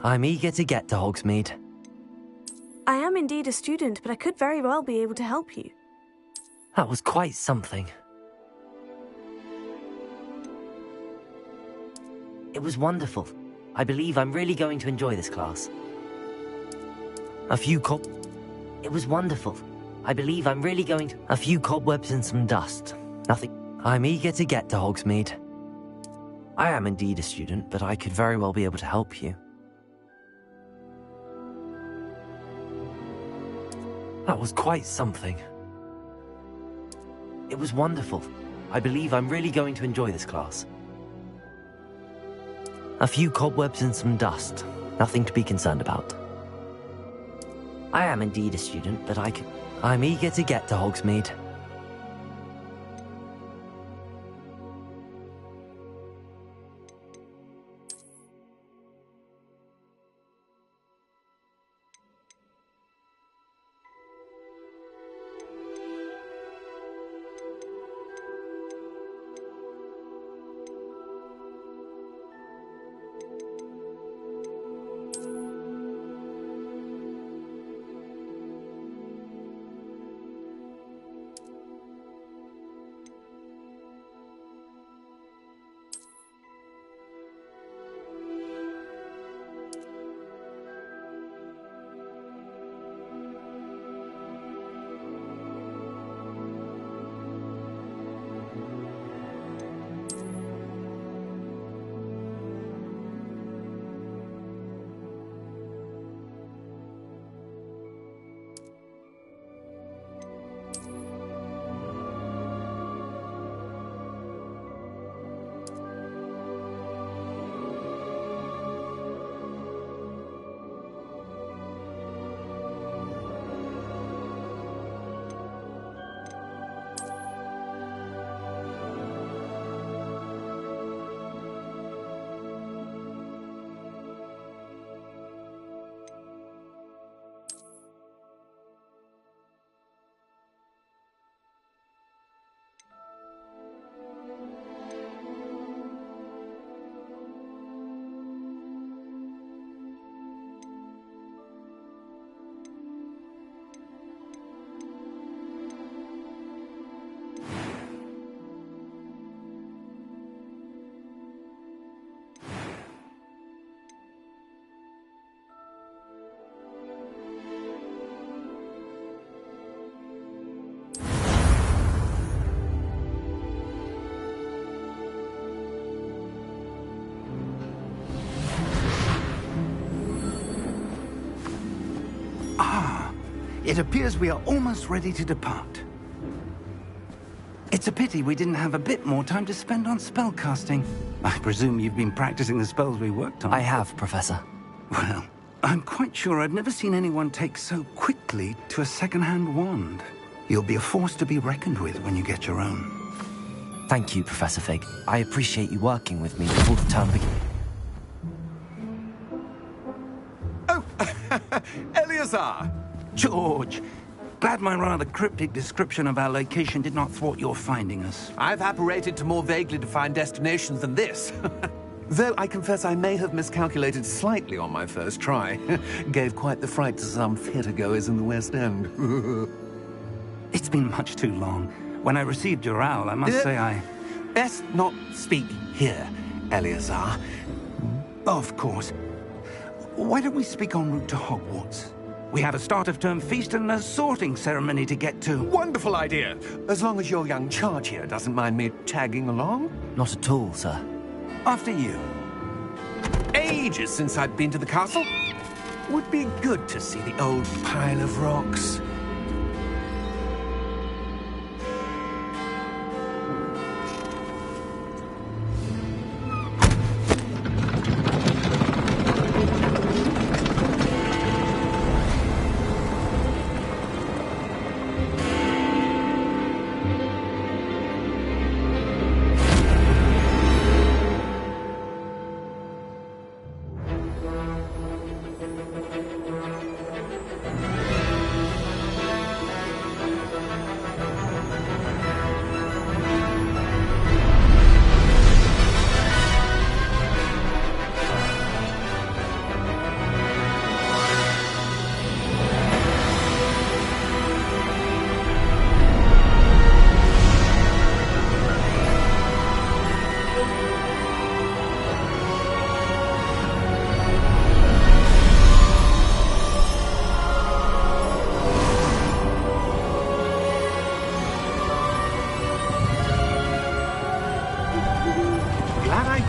I'm eager to get to Hogsmeade. I am indeed a student, but I could very well be able to help you. That was quite something. It was wonderful. I believe I'm really going to enjoy this class. It was wonderful. I believe I'm really going to... A few cobwebs and some dust. Nothing. I'm eager to get to Hogsmeade. I am indeed a student, but I could very well be able to help you. That was quite something. It was wonderful. I believe I'm really going to enjoy this class. A few cobwebs and some dust. Nothing to be concerned about. I am indeed a student, but I'm eager to get to Hogsmeade. It appears we are almost ready to depart. It's a pity we didn't have a bit more time to spend on spellcasting. I presume you've been practicing the spells we worked on. I have, Professor. Well, I'm quite sure I've never seen anyone take so quickly to a second-hand wand. You'll be a force to be reckoned with when you get your own. Thank you, Professor Fig. I appreciate you working with me before the term begins. Oh, Eleazar! George, glad my rather cryptic description of our location did not thwart your finding us. I've apparated to more vaguely defined destinations than this. Though I confess I may have miscalculated slightly on my first try. Gave quite the fright to some theatre-goers in the West End. It's been much too long. When I received your owl, I must say I... Best not speak here, Eleazar. Of course. Why don't we speak en route to Hogwarts? We have a start-of-term feast and a sorting ceremony to get to. Wonderful idea! As long as your young charge here doesn't mind me tagging along. Not at all, sir. After you. Ages since I've been to the castle. Would be good to see the old pile of rocks.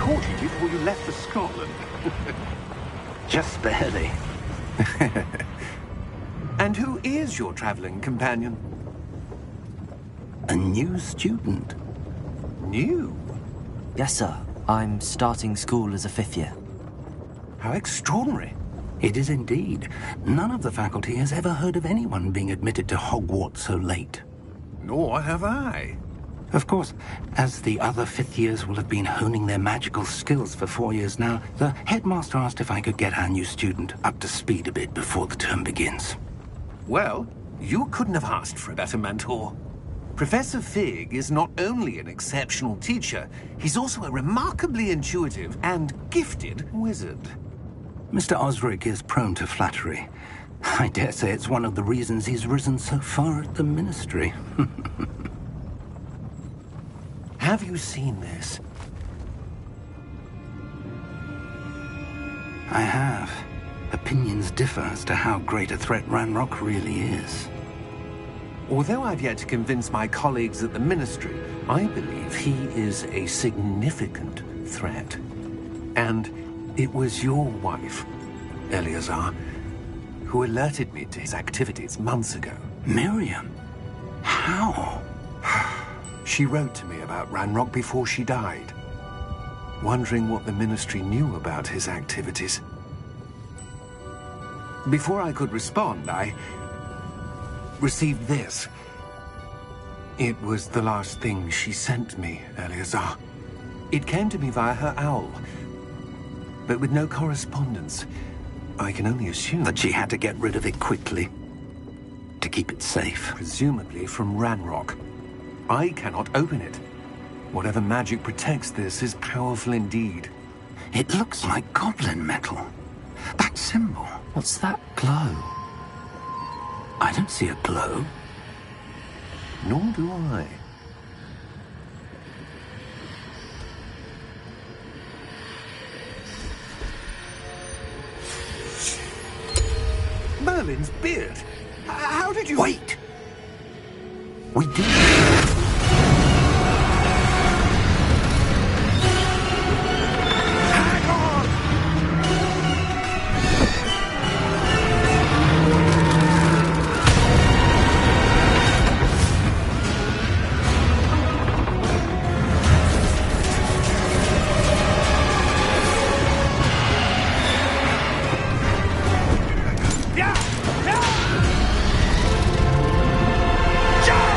caught you before you left for Scotland. Just barely. And who is your traveling companion? A new student. New? Yes, sir. I'm starting school as a 5th year. How extraordinary. It is indeed. None of the faculty has ever heard of anyone being admitted to Hogwarts so late. Nor have I. Of course, as the other 5th years will have been honing their magical skills for 4 years now, the headmaster asked if I could get our new student up to speed a bit before the term begins. Well, you couldn't have asked for a better mentor. Professor Fig is not only an exceptional teacher, he's also a remarkably intuitive and gifted wizard. Mr. Osric is prone to flattery. I dare say it's one of the reasons he's risen so far at the Ministry. Have you seen this? I have. Opinions differ as to how great a threat Ranrock really is. Although I've yet to convince my colleagues at the Ministry, I believe he is a significant threat. And it was your wife, Eleazar, who alerted me to his activities months ago. Miriam? How? She wrote to me about Ranrock before she died, wondering what the Ministry knew about his activities. Before I could respond, I received this. It was the last thing she sent me, Eleazar. It came to me via her owl, but with no correspondence. I can only assume That she had to get rid of it quickly, to keep it safe. presumably from Ranrock. I cannot open it. Whatever magic protects this is powerful indeed. It looks like goblin metal. That symbol. What's that glow? I don't see a glow. Nor do I. Merlin's beard. How did you... Wait! We do. Hang on! Yeah! Yeah!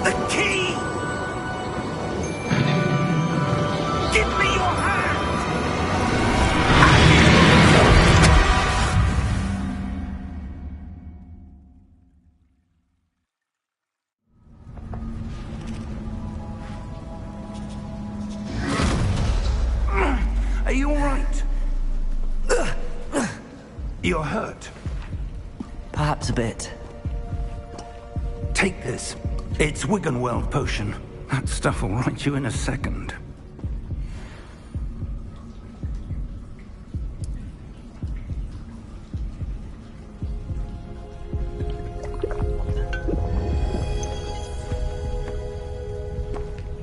The key! Give me your hand! Are you all right? You're hurt. Perhaps a bit. Take this. It's Wiggenweld potion. That stuff will right you in a second.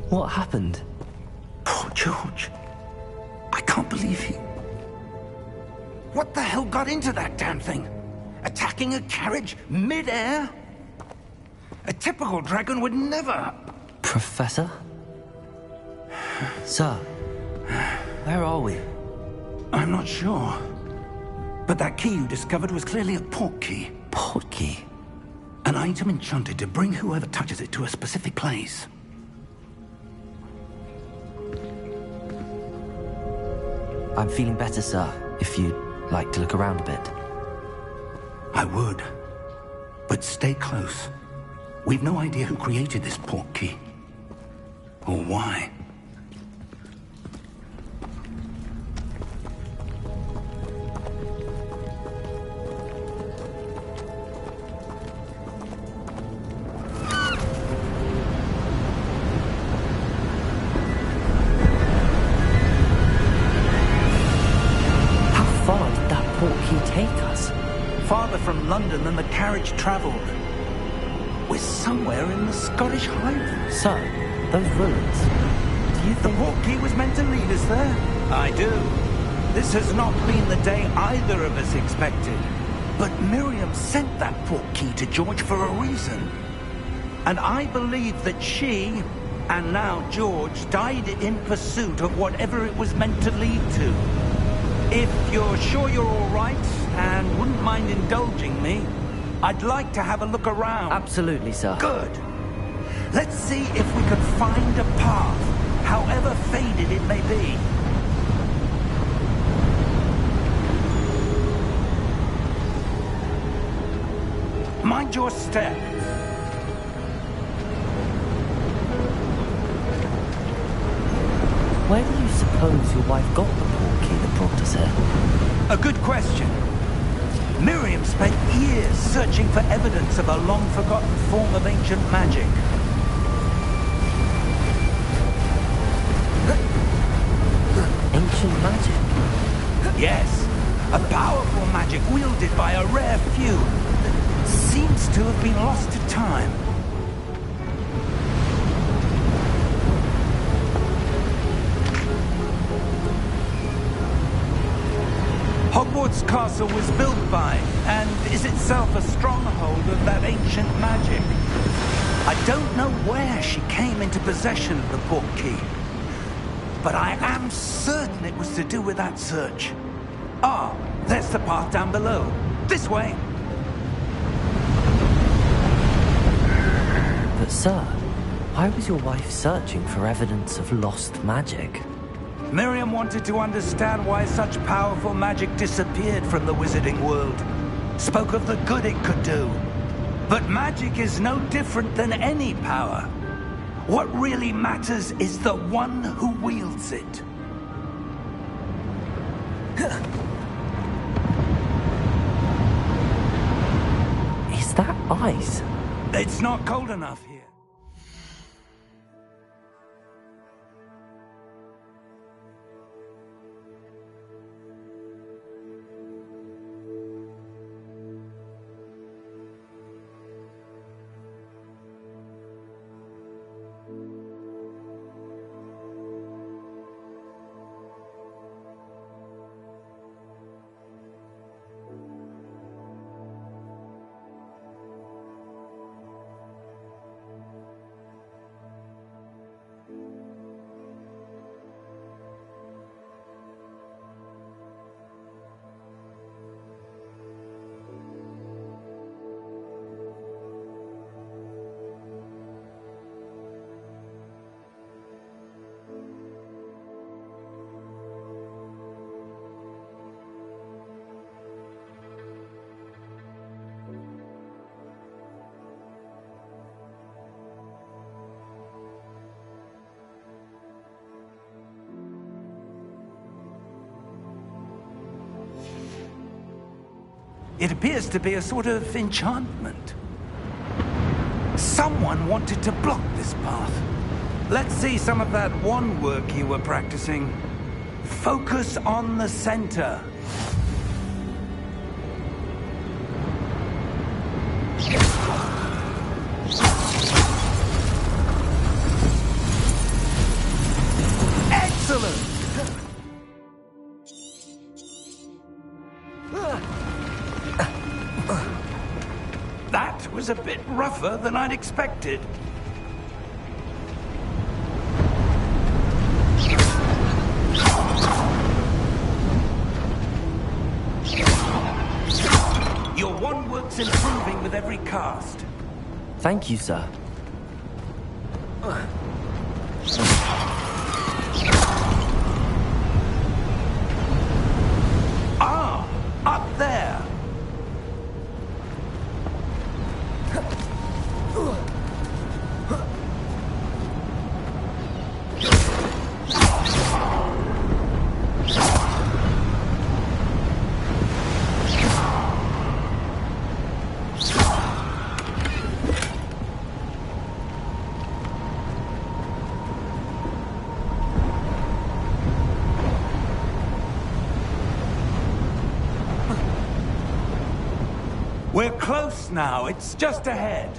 What happened? Poor George. I can't believe he... What the hell got into that damn thing? Attacking a carriage mid-air? A typical dragon would never... Professor? Sir, where are we? I'm not sure. But that key you discovered was clearly a port key. Port key? An item enchanted to bring whoever touches it to a specific place. I'm feeling better, sir, if you'd like to look around a bit. I would. But stay close. We've no idea who created this port key. Or why. How far did that port key take us? farther from London than the carriage travelled. We're somewhere in the Scottish Highlands. Sir, those ruins. Do you The think... portkey was meant to lead us there? I do. This has not been the day either of us expected. But Miriam sent that portkey to George for a reason. And I believe that she, and now George, died in pursuit of whatever it was meant to lead to. If you're sure you're all right, and wouldn't mind indulging me, I'd like to have a look around. Absolutely, sir. Good. Let's see if we can find a path, however faded it may be. Mind your step. Where do you suppose your wife got the portkey that brought us here? A good question. Miriam spent years searching for evidence of a long-forgotten form of ancient magic. Ancient magic? Yes, a powerful magic wielded by a rare few that seems to have been lost to time. Hogwarts Castle was built by, and is itself a stronghold of that ancient magic. I don't know where she came into possession of the portkey, but I am certain it was to do with that search. Ah, there's the path down below. This way. But sir, why was your wife searching for evidence of lost magic? Miriam wanted to understand why such powerful magic disappeared from the wizarding world. Spoke of the good it could do. But magic is no different than any power. What really matters is the one who wields it. Is that ice? It's not cold enough here. It appears to be a sort of enchantment. Someone wanted to block this path. Let's see some of that wand work you were practicing. Focus on the center. Excellent! That was a bit rougher than I'd expected. Your wand work's improving with every cast. Thank you, sir. Ah, up there. We're close now. It's just ahead.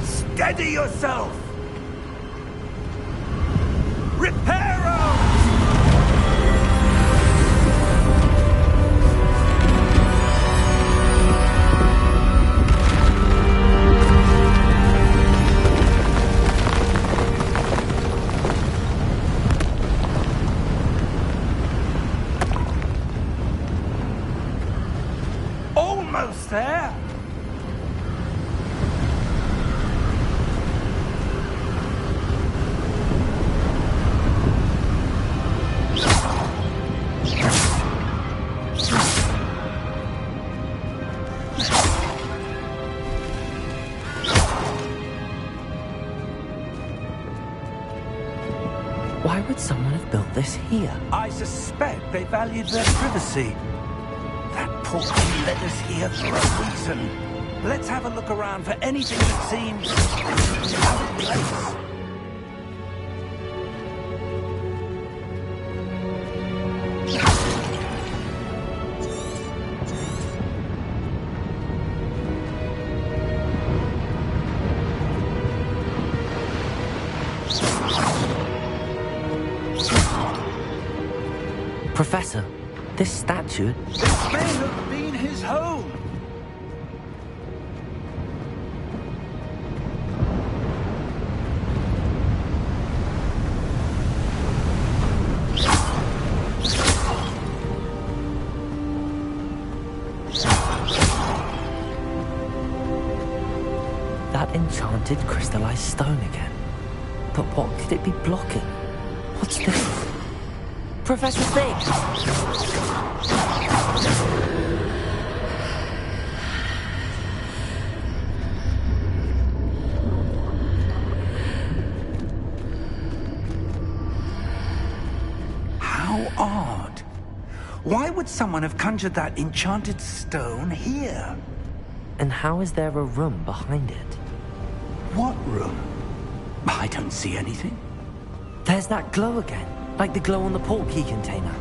Steady yourself! Reparo! Almost there! Why would someone have built this here? I suspect they valued their privacy. That portkey led us here for a reason. Let's have a look around for anything that seems out of place. Professor, this statue... This may have been his home. That enchanted crystallized stone again. But what could it be blocking? What's this? Professor Fig! How odd. Why would someone have conjured that enchanted stone here? And how is there a room behind it? What room? I don't see anything. There's that glow again, like the glow on the portkey container.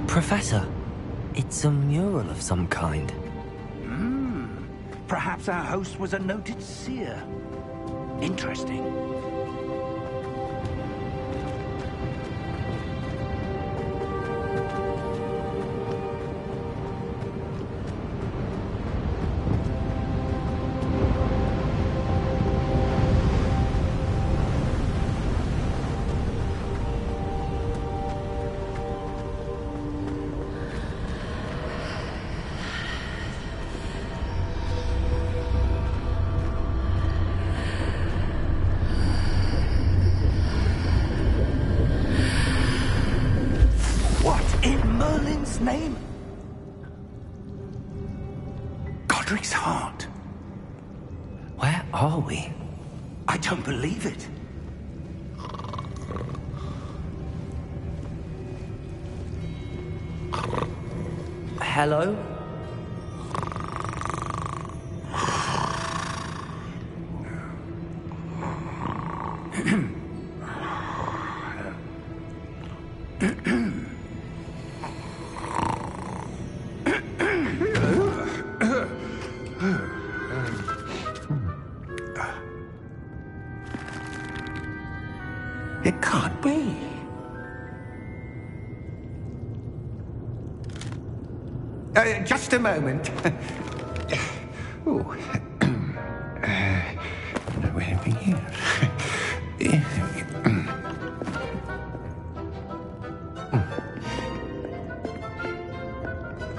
Professor, it's a mural of some kind. Perhaps our host was a noted seer. Interesting. Name? Godric's heart. Where are we? I don't believe it. Hello? It can't be. Just a moment. Oh. No anything here.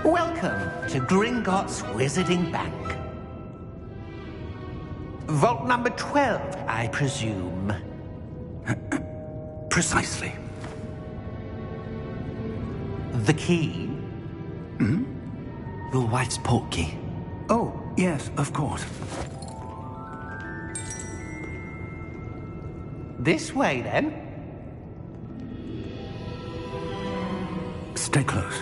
Welcome to Gringotts Wizarding Bank. Vault number 12, I presume. Precisely. The key? Your wife's portkey. Oh, yes, of course. This way, then. Stay close.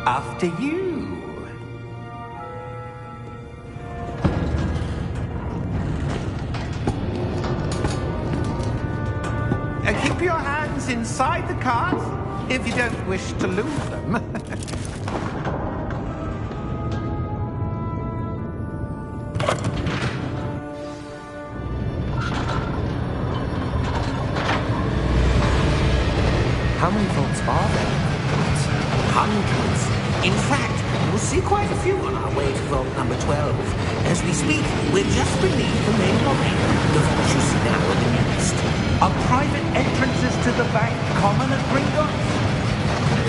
After you. Keep your hands inside the cart if you don't wish to lose them. How many vaults are there? Hundreds. In fact, we'll see quite a few on our way to vault number 12. As we speak, we're just beneath the main lobby. The vault you see now on the east. Are private entrances to the bank common at Gringotts?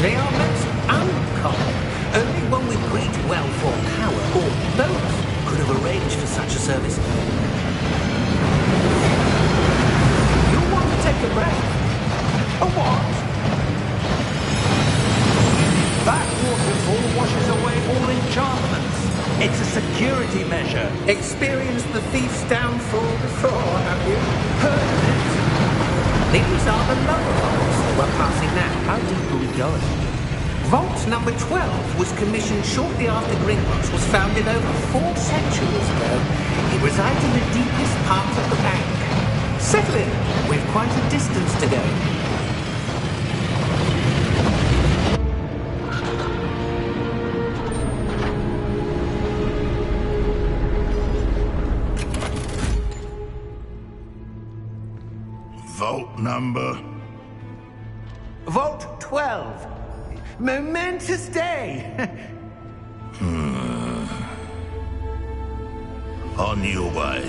They are most uncommon. Only one with great wealth or power, or both, could have arranged for such a service. You'll want to take a breath. A what? That waterfall washes away all enchantments. It's a security measure. Experienced the thief's downfall before, have you? Heard of it? These are the lower vaults that we're passing now. How deep are we going? Vault number 12 was commissioned shortly after Gringotts was founded over 4 centuries ago. It resides in the deepest part of the bank. Settle in. We've quite a distance to go. Vault number? Vault 12. Momentous day. On your way.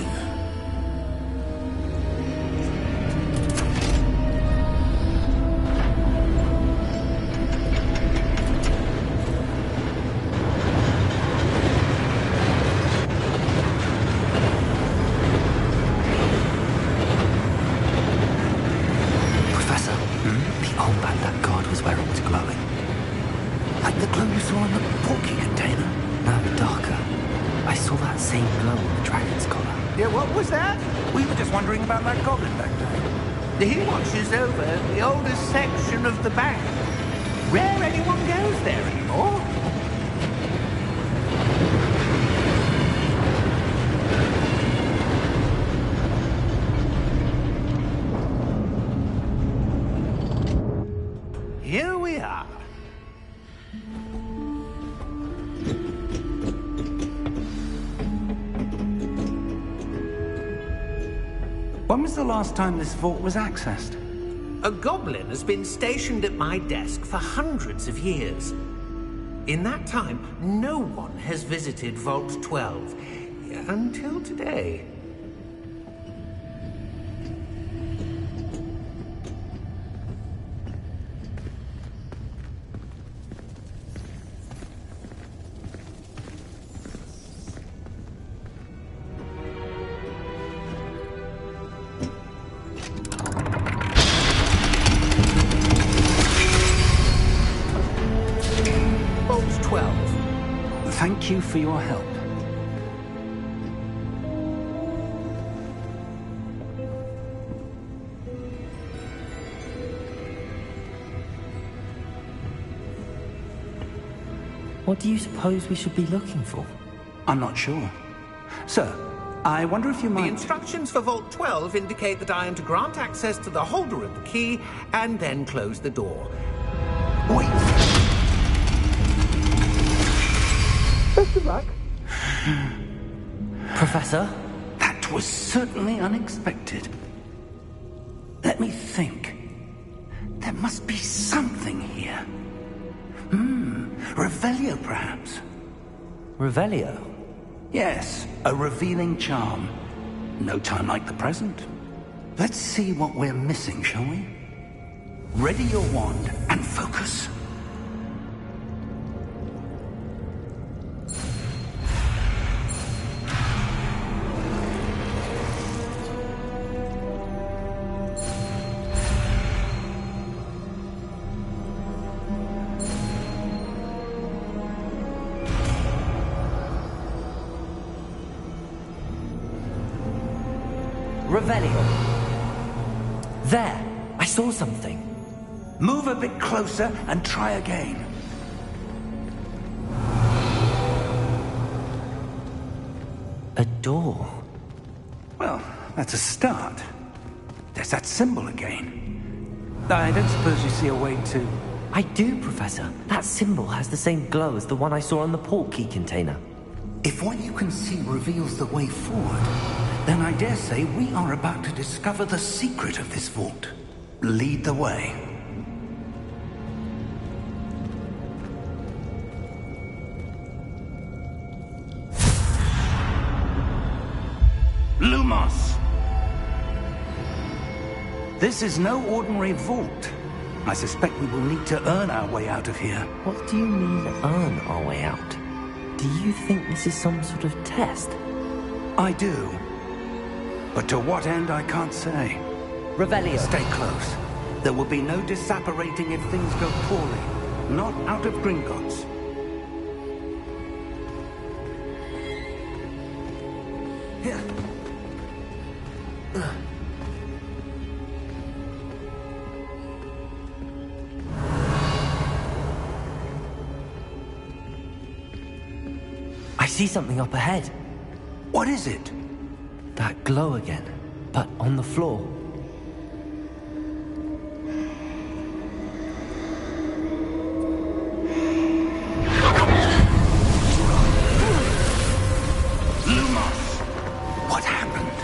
Professor, the old bandit guard was where it was glowing. Like the glow you saw in the porky container? No, darker. I saw that same glow on the dragon's collar. Yeah, what was that? We were just wondering about that goblin back there. He watches over the oldest section of the bank. Rare anyone goes there anymore. Here we are. When was the last time this vault was accessed? A goblin has been stationed at my desk for hundreds of years. In that time, no one has visited Vault 12 until today. Vault 12. Thank you for your help. What do you suppose we should be looking for? I'm not sure. Sir, I wonder if you The might... instructions for Vault 12 indicate that I am to grant access to the holder of the key and then close the door. Wait! Best of luck. Professor? That was certainly unexpected. Let me think. There must be something here. Revelio, perhaps? Revelio? Yes, a revealing charm. No time like the present. Let's see what we're missing, shall we? Ready your wand and focus. Revelio. There! I saw something. Move a bit closer and try again. A door. Well, that's a start. There's that symbol again. I don't suppose you see a way to... I do, Professor. That symbol has the same glow as the one I saw on the port key container. If what you can see reveals the way forward, then I dare say we are about to discover the secret of this vault. Lead the way. Lumos! This is no ordinary vault. I suspect we will need to earn our way out of here. What do you mean, earn our way out? Do you think this is some sort of test? I do. But to what end, I can't say. Revelio. Stay close. There will be no disapparating if things go poorly. Not out of Gringotts. Here. I see something up ahead. What is it? That glow again, but on the floor. What happened?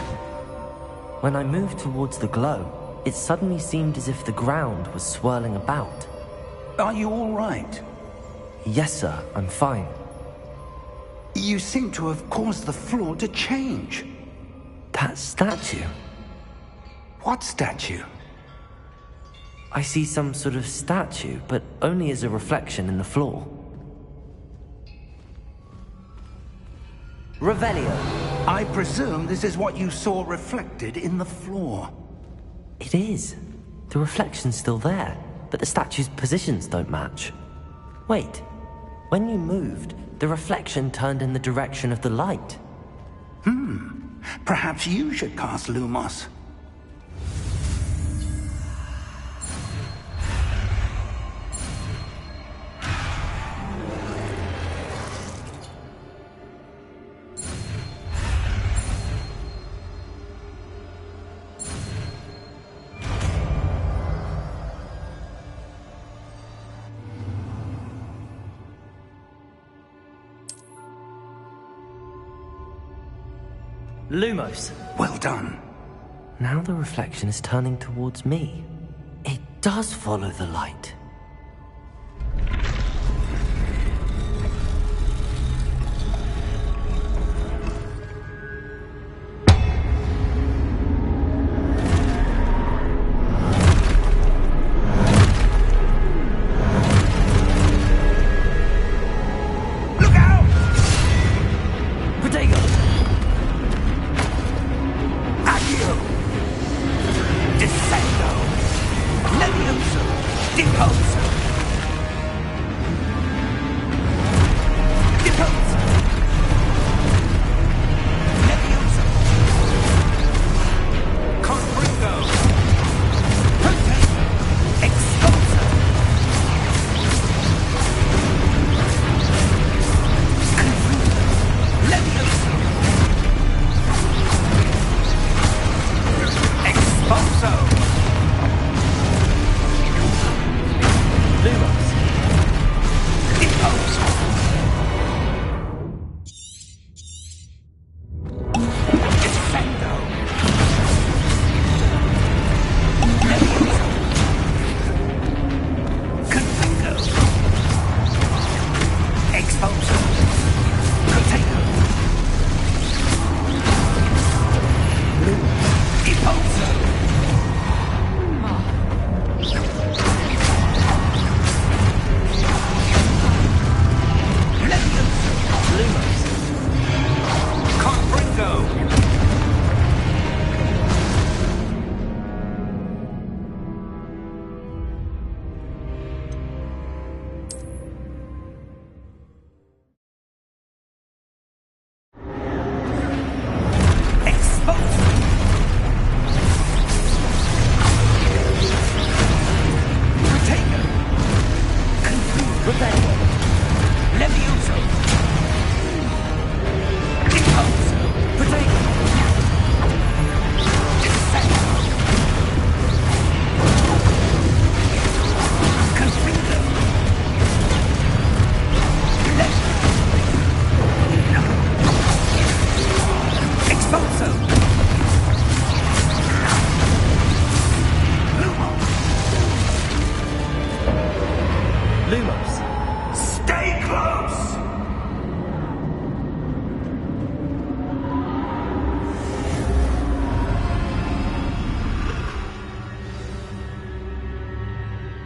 When I moved towards the glow, it suddenly seemed as if the ground was swirling about. Are you all right? Yes, sir, I'm fine. You seem to have caused the floor to change. That statue? What statue? I see some sort of statue, but only as a reflection in the floor. Revelio. I presume this is what you saw reflected in the floor. It is. The reflection's still there, but the statue's positions don't match. Wait. When you moved, the reflection turned in the direction of the light. Perhaps you should cast Lumos. Lumos. Well done. Now the reflection is turning towards me. It does follow the light. Look out! Protego! Accio! Descendo! Levioso! Deposo! Deposo! Levioso! Confringo! Prote! Expulso! Confringo! Levioso! Expulso!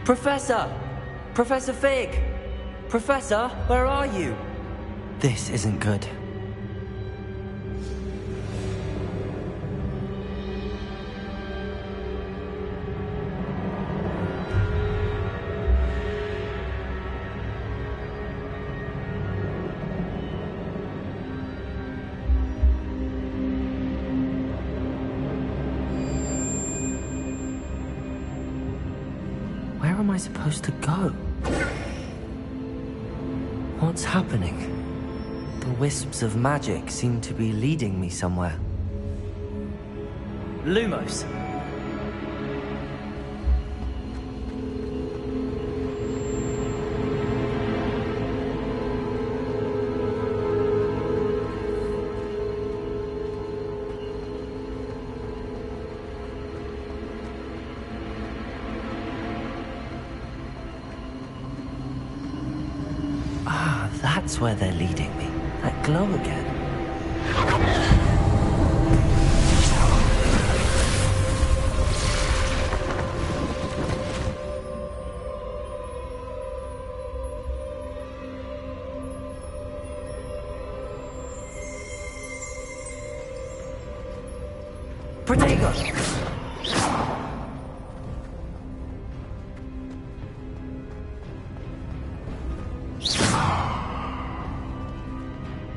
Professor! Professor Fig! Professor, where are you? This isn't good. Where am I supposed to go? What's happening? The wisps of magic seem to be leading me somewhere. Lumos! That's where they're leading me. That glow again. Protego!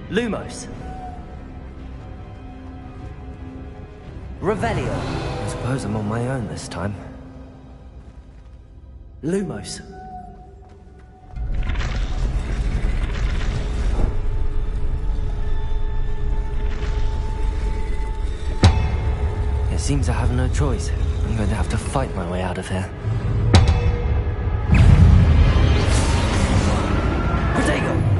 Lumos. Revelio. I suppose I'm on my own this time. Lumos. It seems I have no choice. I'm going to have to fight my way out of here. Protego!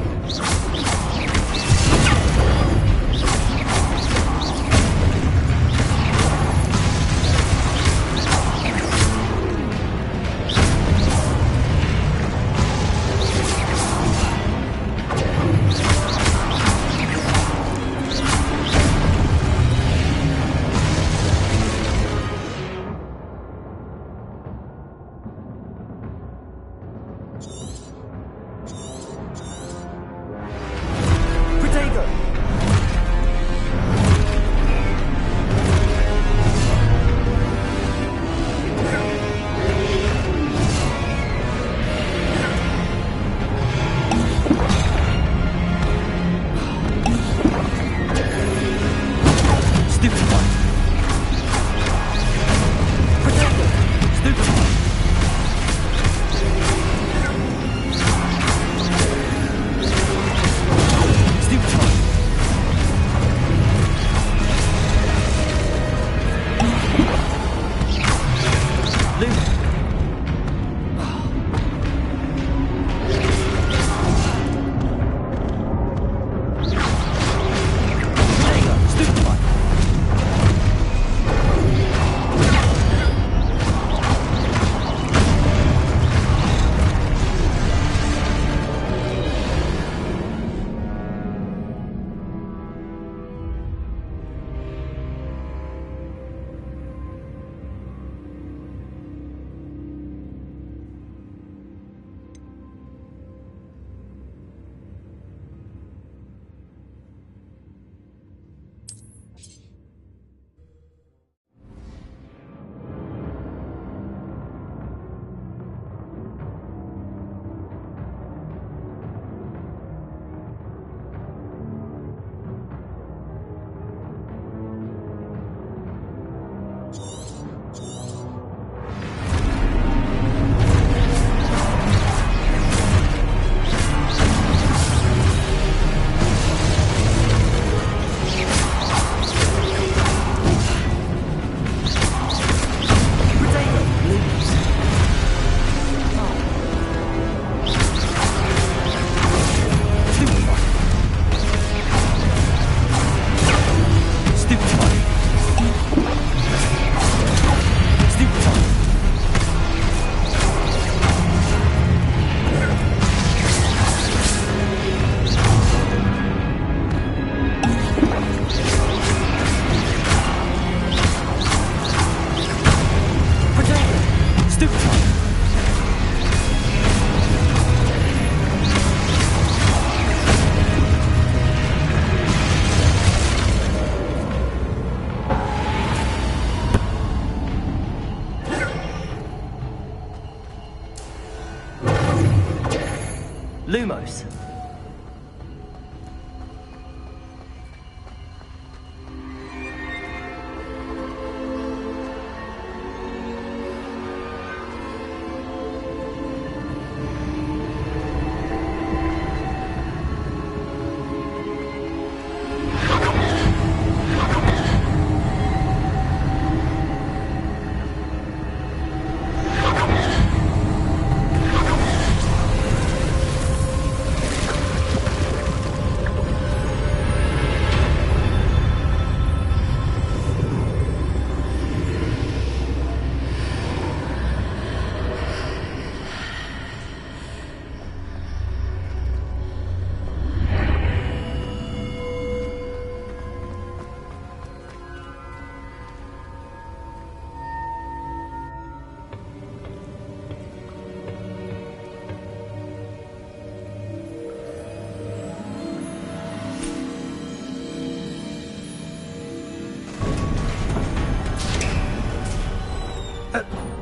Lumos.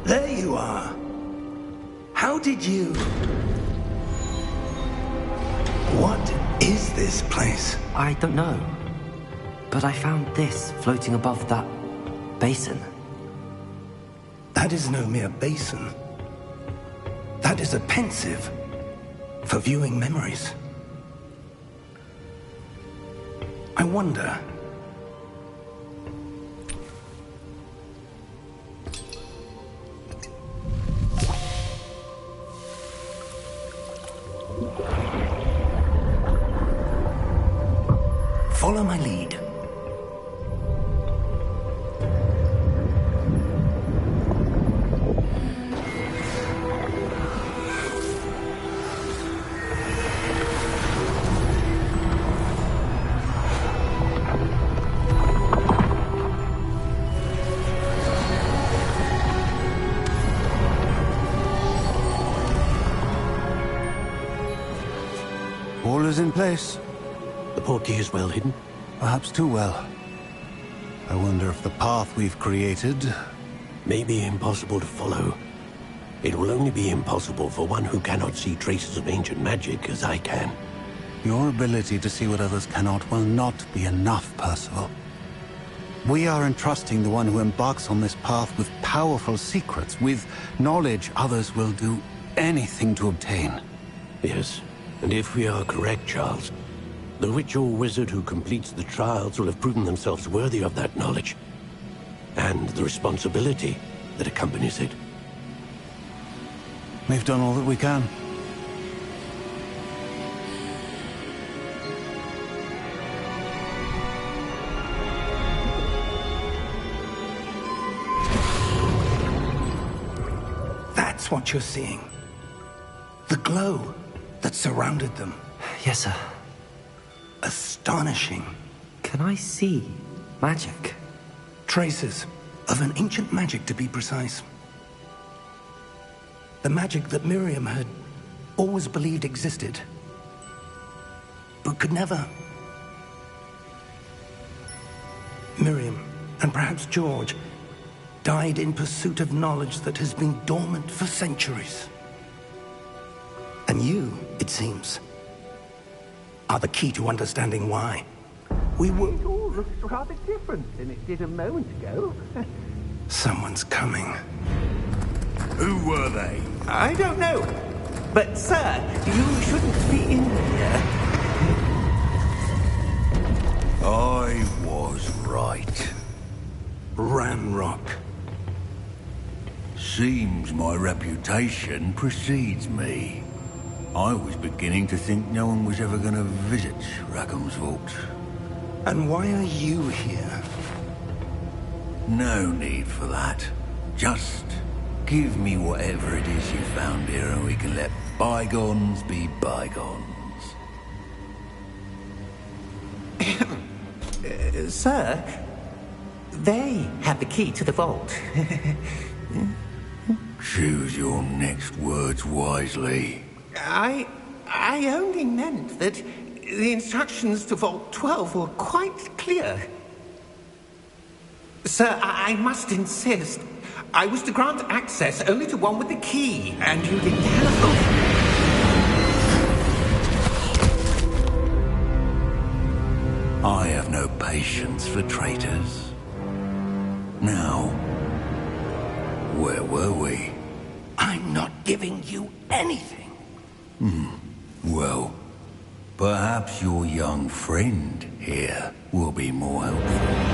There you are. How did you... What is this place? I don't know. But I found this floating above that basin. That is no mere basin. That is a pensive for viewing memories. I wonder... Follow my lead. All is in place. The portkey is well hidden? Perhaps too well. I wonder if the path we've created... May be impossible to follow. It will only be impossible for one who cannot see traces of ancient magic as I can. Your ability to see what others cannot will not be enough, Percival. We are entrusting the one who embarks on this path with powerful secrets, with knowledge others will do anything to obtain. Yes, and if we are correct, Charles, the witch or wizard who completes the trials will have proven themselves worthy of that knowledge, and the responsibility that accompanies it. We've done all that we can. That's what you're seeing. The glow that surrounded them. Yes, sir. Astonishing. Can I see magic? Traces of an ancient magic, to be precise. The magic that Miriam had always believed existed, but could never. Miriam, and perhaps George, died in pursuit of knowledge that has been dormant for centuries. And you, it seems, are the key to understanding why. We were... It all looks rather different than it did a moment ago. Someone's coming. Who were they? I don't know. But, sir, you shouldn't be in here. I was right. Ramrock. Seems my reputation precedes me. I was beginning to think no one was ever going to visit Rackham's vault. And why are you here? No need for that. Just give me whatever it is you found here and we can let bygones be bygones. Sir, they have the key to the vault. Choose your next words wisely. I only meant that the instructions to Vault 12 were quite clear. Sir, I must insist. I was to grant access only to one with the key, and you didn't have them. patience for traitors. Now, where were we? I'm not giving you anything. Well, perhaps your young friend here will be more helpful.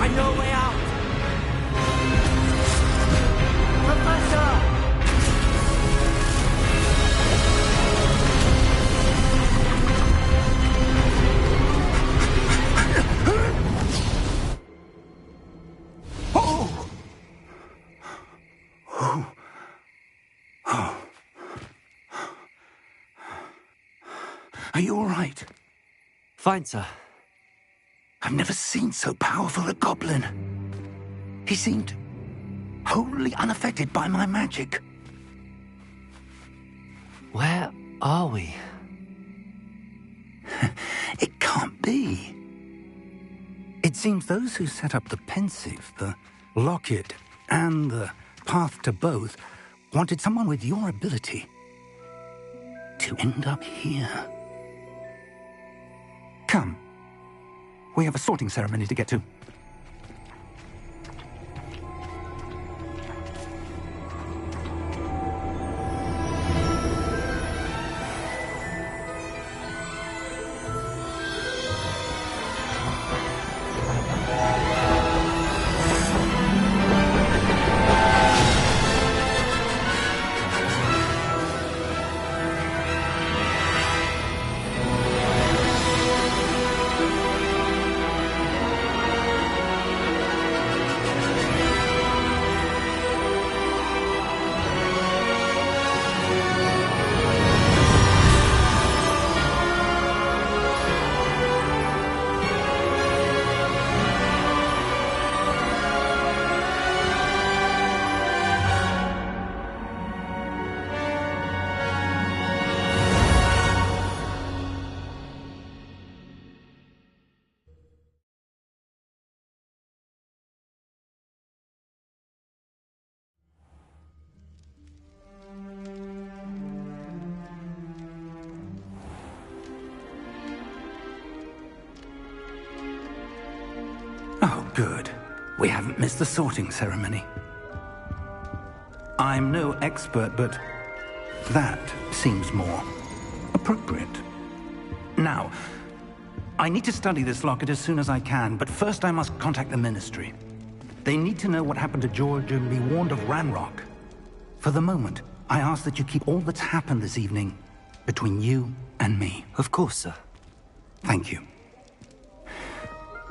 I know a way out! Professor! Are you all right? Fine, sir. I've never seen so powerful a goblin. He seemed wholly unaffected by my magic. Where are we? It can't be. It seems those who set up the pensive, the locket, and the path to both wanted someone with your ability to end up here. Come. We have a sorting ceremony to get to. Oh, good. We haven't missed the sorting ceremony. I'm no expert, but that seems more appropriate. Now, I need to study this locket as soon as I can, but first I must contact the Ministry. They need to know what happened to George and be warned of Ranrock. For the moment, I ask that you keep all that's happened this evening between you and me. Of course, sir. Thank you.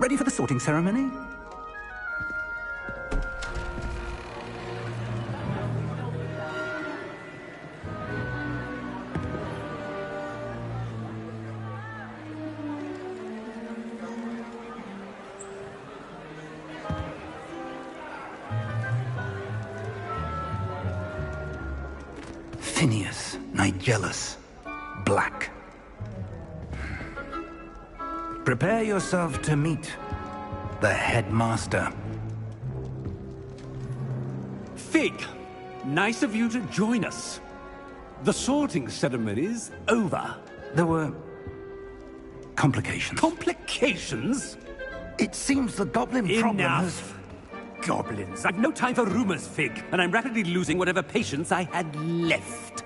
Ready for the sorting ceremony? Phineas, Nigellus, Black. Prepare yourself to meet the headmaster. Fig, nice of you to join us. The sorting ceremony's over. There were complications. Complications? It seems the goblin problem has... Enough. Goblins. I've no time for rumors, Fig, and I'm rapidly losing whatever patience I had left.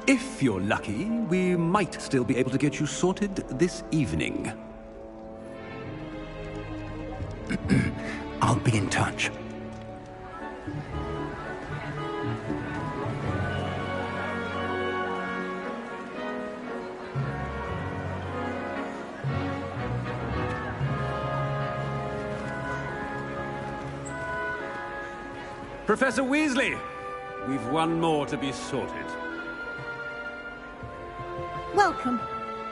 If you're lucky, we might still be able to get you sorted this evening. I'll be in touch. Professor Weasley, we've one more to be sorted. Welcome.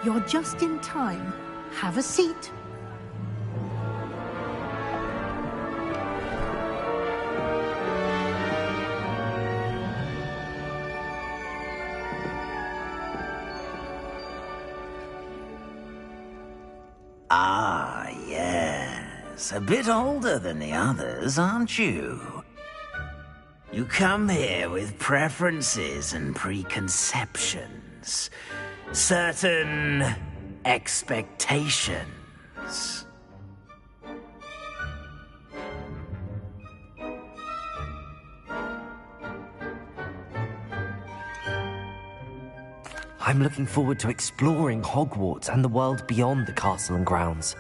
You're just in time. Have a seat. Ah, yes. A bit older than the others, aren't you? You come here with preferences and preconceptions. Certain expectations. I'm looking forward to exploring Hogwarts and the world beyond the castle and grounds.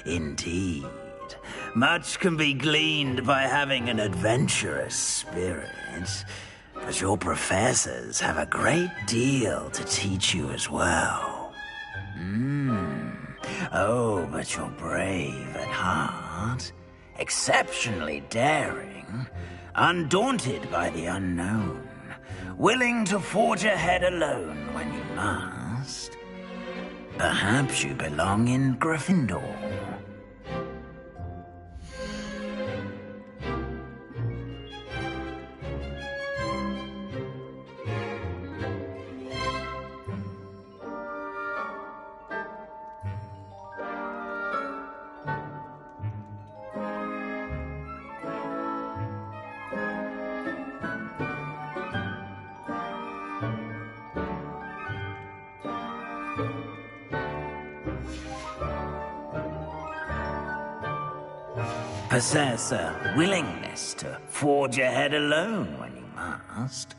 Indeed. Much can be gleaned by having an adventurous spirit. But your professors have a great deal to teach you as well. Oh, but you're brave at heart. Exceptionally daring. Undaunted by the unknown. Willing to forge ahead alone when you must. Perhaps you belong in Gryffindor. Possess a willingness to forge ahead alone when you must.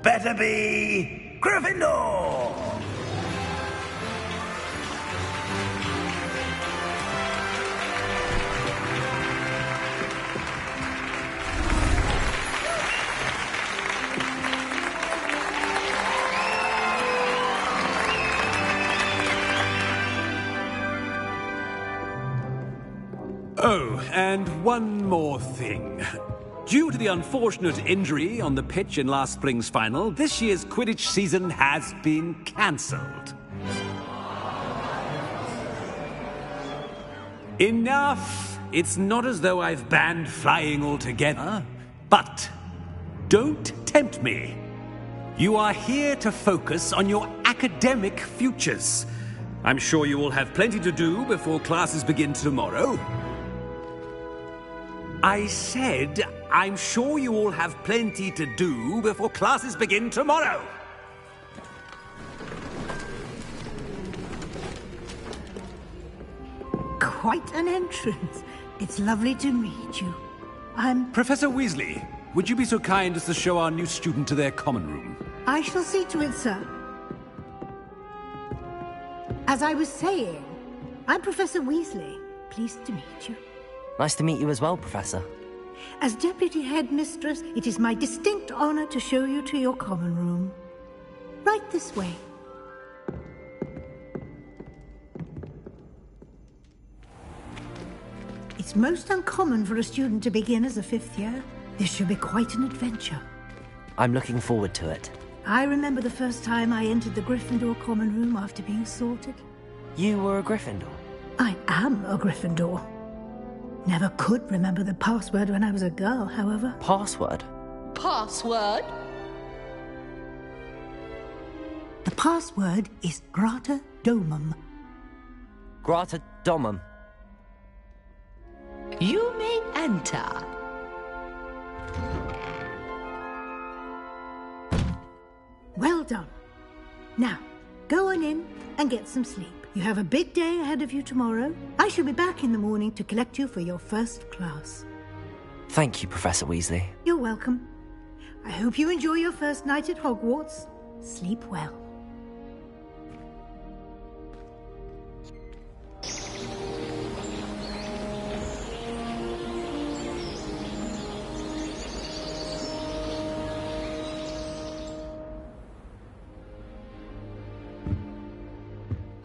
Better be Gryffindor! Oh, and one more thing. Due to the unfortunate injury on the pitch in last spring's final, this year's Quidditch season has been cancelled. Enough! It's not as though I've banned flying altogether. But don't tempt me. You are here to focus on your academic futures. I'm sure you will have plenty to do before classes begin tomorrow. I said, I'm sure you all have plenty to do before classes begin tomorrow. Quite an entrance. It's lovely to meet you. I'm... Professor Weasley, would you be so kind as to show our new student to their common room? I shall see to it, sir. As I was saying, I'm Professor Weasley. Pleased to meet you. Nice to meet you as well, Professor. As Deputy Headmistress, it is my distinct honor to show you to your common room. Right this way. It's most uncommon for a student to begin as a fifth year. This should be quite an adventure. I'm looking forward to it. I remember the first time I entered the Gryffindor common room after being sorted. You were a Gryffindor? I am a Gryffindor. Never could remember the password when I was a girl, however. Password? Password? The password is Grata Domum. Grata Domum. You may enter. Well done. Now, go on in and get some sleep. You have a big day ahead of you tomorrow. I shall be back in the morning to collect you for your first class. Thank you, Professor Weasley. You're welcome. I hope you enjoy your first night at Hogwarts. Sleep well.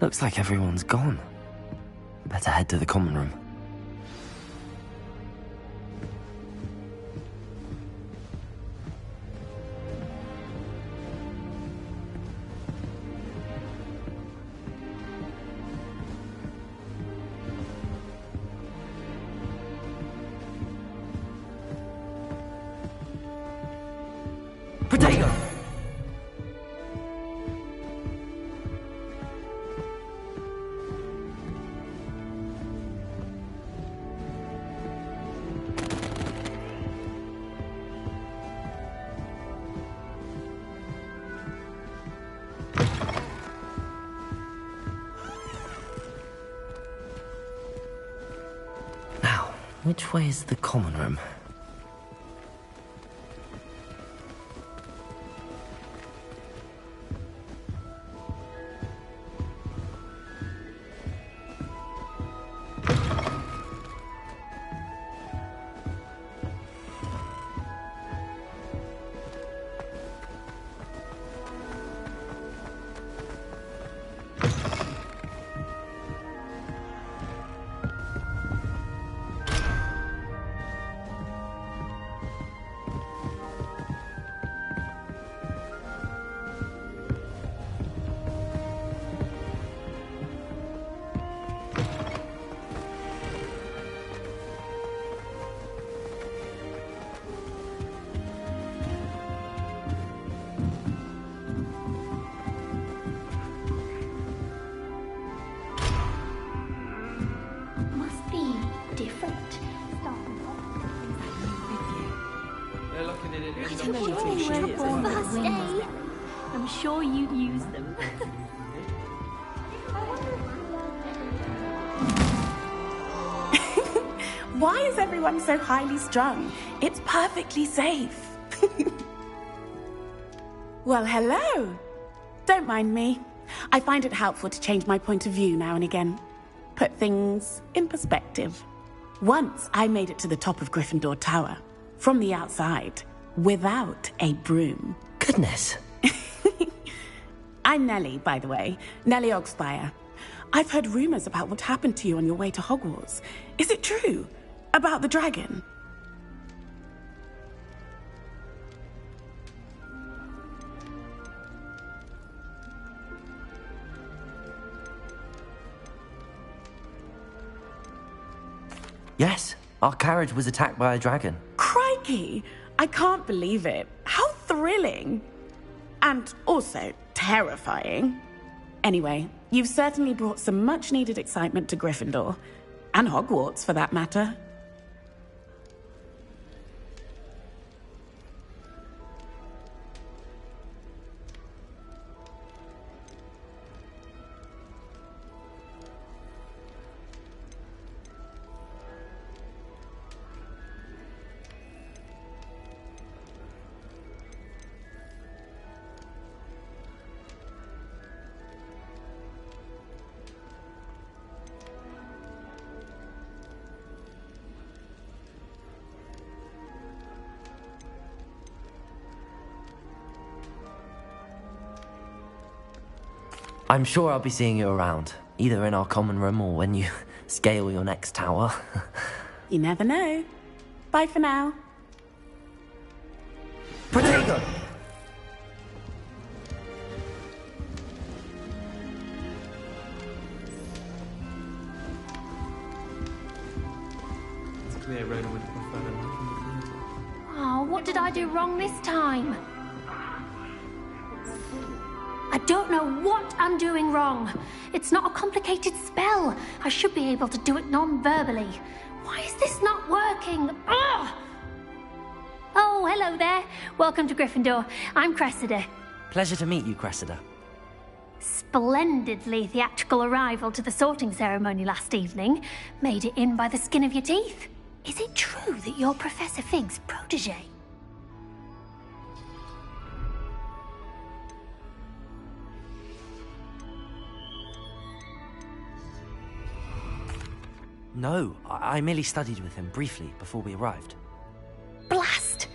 Looks like everyone's gone. Better head to the common room. Potato! Now, which way is the common room? Must be different. I don't want any trouble on the first day. I'm sure you'd use them. Why is everyone so highly strung? It's perfectly safe. Well, hello. Don't mind me. I find it helpful to change my point of view now and again. Put things in perspective. Once I made it to the top of Gryffindor Tower, from the outside, without a broom. Goodness. I'm Nellie, by the way. Nellie Ogspire. I've heard rumors about what happened to you on your way to Hogwarts. Is it true? About the dragon? Yes, our carriage was attacked by a dragon. Crikey! I can't believe it. How thrilling! And also terrifying. Anyway, you've certainly brought some much-needed excitement to Gryffindor. And Hogwarts, for that matter. I'm sure I'll be seeing you around, either in our common room or when you scale your next tower. You never know. Bye for now. Potato! Oh, what did I do wrong this time? I don't know what I'm doing wrong. It's not a complicated spell. I should be able to do it non-verbally. Why is this not working? Ugh! Oh, hello there. Welcome to Gryffindor. I'm Cressida. Pleasure to meet you, Cressida. Splendidly theatrical arrival to the sorting ceremony last evening. Made it in by the skin of your teeth. Is it true that you're Professor Fig's protege? No, I merely studied with him briefly before we arrived. Blast!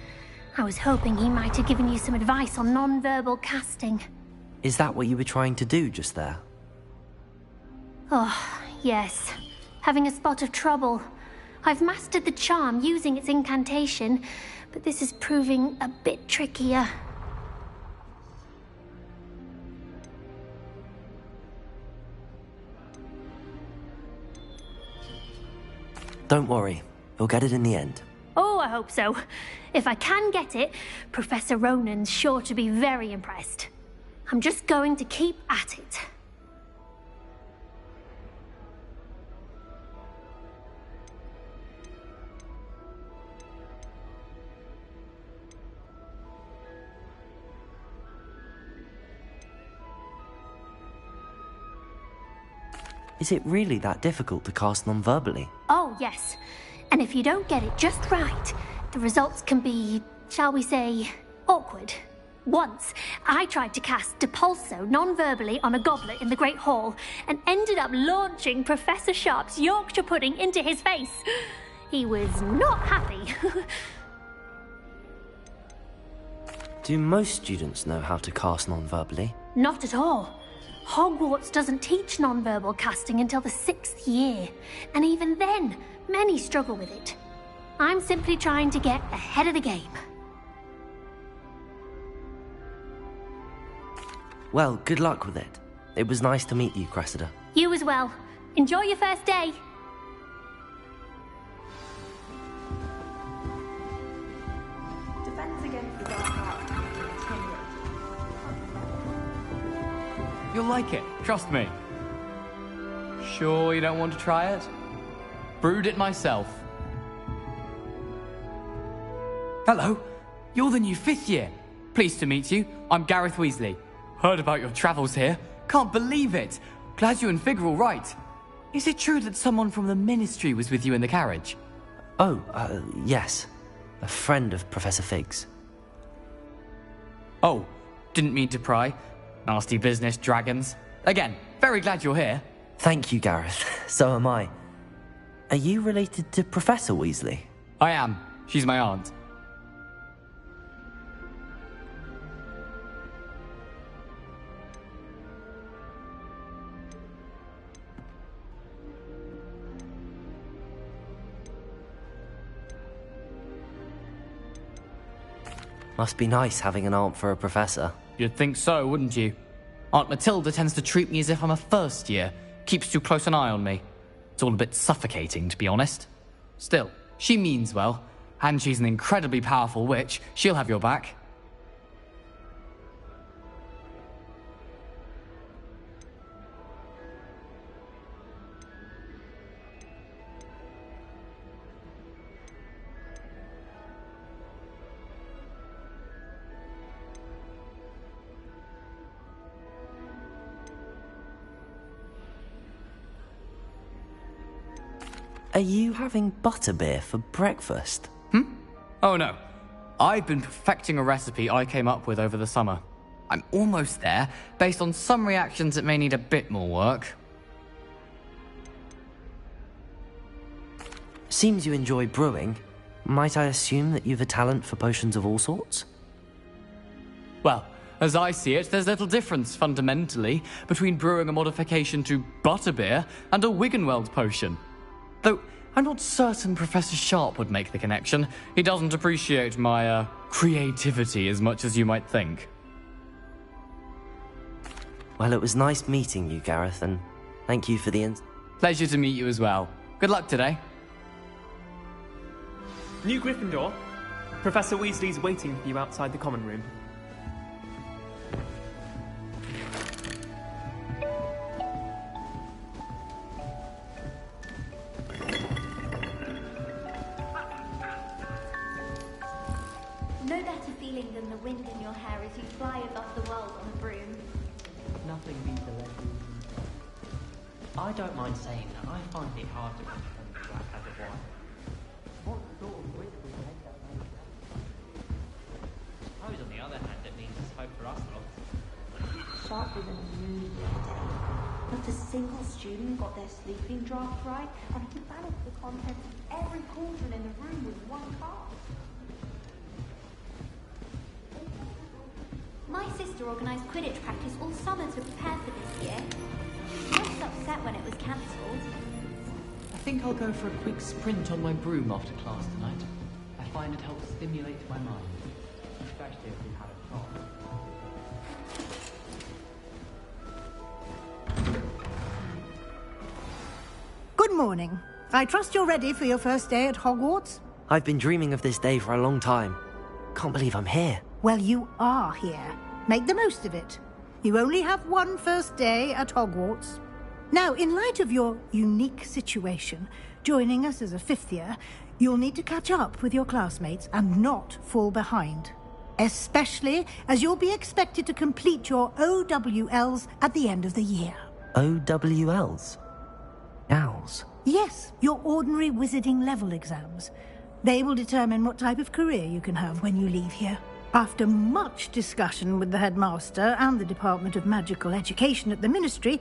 I was hoping he might have given you some advice on non-verbal casting. Is that what you were trying to do just there? Oh, yes. Having a spot of trouble. I've mastered the charm using its incantation, but this is proving a bit trickier. Don't worry, you'll get it in the end. Oh, I hope so. If I can get it, Professor Ronan's sure to be very impressed. I'm just going to keep at it. Is it really that difficult to cast non-verbally? Oh, yes. And if you don't get it just right, the results can be, shall we say, awkward. Once, I tried to cast Depulso non-verbally on a goblet in the Great Hall and ended up launching Professor Sharp's Yorkshire pudding into his face. He was not happy. Do most students know how to cast non-verbally? Not at all. Hogwarts doesn't teach non-verbal casting until the 6th year, and even then, many struggle with it. I'm simply trying to get ahead of the game. Well, good luck with it. It was nice to meet you, Cressida. You as well. Enjoy your first day. Defense against the dark arts. You'll like it, trust me. Sure you don't want to try it? Brewed it myself. Hello, you're the new 5th year. Pleased to meet you. I'm Gareth Weasley. Heard about your travels here. Can't believe it. Glad you and Fig are all right. Is it true that someone from the Ministry was with you in the carriage? Oh, yes. A friend of Professor Fig's. Oh, didn't mean to pry. Nasty business, dragons. Again, very glad you're here. Thank you, Gareth. So am I. Are you related to Professor Weasley? I am. She's my aunt. Must be nice having an aunt for a professor. You'd think so, wouldn't you? Aunt Matilda tends to treat me as if I'm a first year. Keeps too close an eye on me. It's all a bit suffocating, to be honest. Still, she means well. And she's an incredibly powerful witch. She'll have your back. Are you having butterbeer for breakfast? Oh no. I've been perfecting a recipe I came up with over the summer. I'm almost there, based on some reactions that may need a bit more work. Seems you enjoy brewing. Might I assume that you've a talent for potions of all sorts? Well, as I see it, there's little difference, fundamentally, between brewing a modification to butterbeer and a Wiggenweld potion. Though, I'm not certain Professor Sharp would make the connection. He doesn't appreciate my, creativity as much as you might think. Well, it was nice meeting you, Gareth, and thank you for the Pleasure to meet you as well. Good luck today. New Gryffindor. Professor Weasley's waiting for you outside the common room. No better feeling than the wind in your hair as you fly above the world on a broom. Nothing beats the legends. I don't mind saying that. I find it hard to comprehend the black as a white. What sort of witch would make that make sense? Suppose on the other hand, it means there's hope for us lot. Sharper than you. Not a single student got their sleeping draft right, and he balanced the contents of every cauldron in the room with one card. My sister organised Quidditch practice all summer to prepare for this year. She was upset when it was cancelled. I think I'll go for a quick sprint on my broom after class tonight. I find it helps stimulate my mind, especially if we've had a talk. Good morning. I trust you're ready for your first day at Hogwarts? I've been dreaming of this day for a long time. Can't believe I'm here. Well, you are here. Make the most of it. You only have one first day at Hogwarts. Now, in light of your unique situation, joining us as a fifth year, you'll need to catch up with your classmates and not fall behind. Especially as you'll be expected to complete your OWLs at the end of the year. OWLs? Owls? Yes, your ordinary wizarding level exams. They will determine what type of career you can have when you leave here. After much discussion with the headmaster and the Department of Magical Education at the Ministry,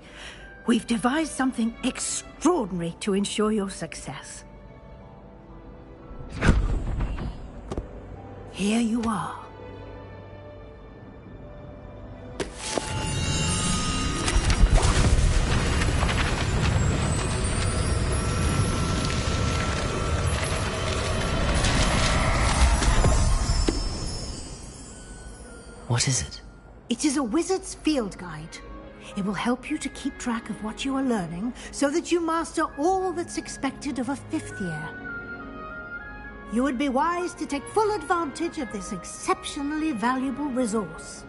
we've devised something extraordinary to ensure your success. Here you are. What is it? It is a wizard's field guide. It will help you to keep track of what you are learning so that you master all that's expected of a fifth year. You would be wise to take full advantage of this exceptionally valuable resource.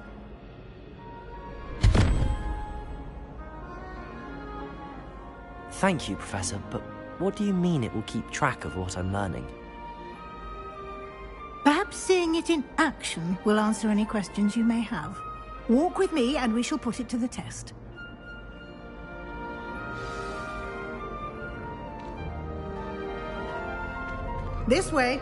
Thank you, Professor, but what do you mean it will keep track of what I'm learning? Perhaps seeing it in action will answer any questions you may have. Walk with me and we shall put it to the test. This way.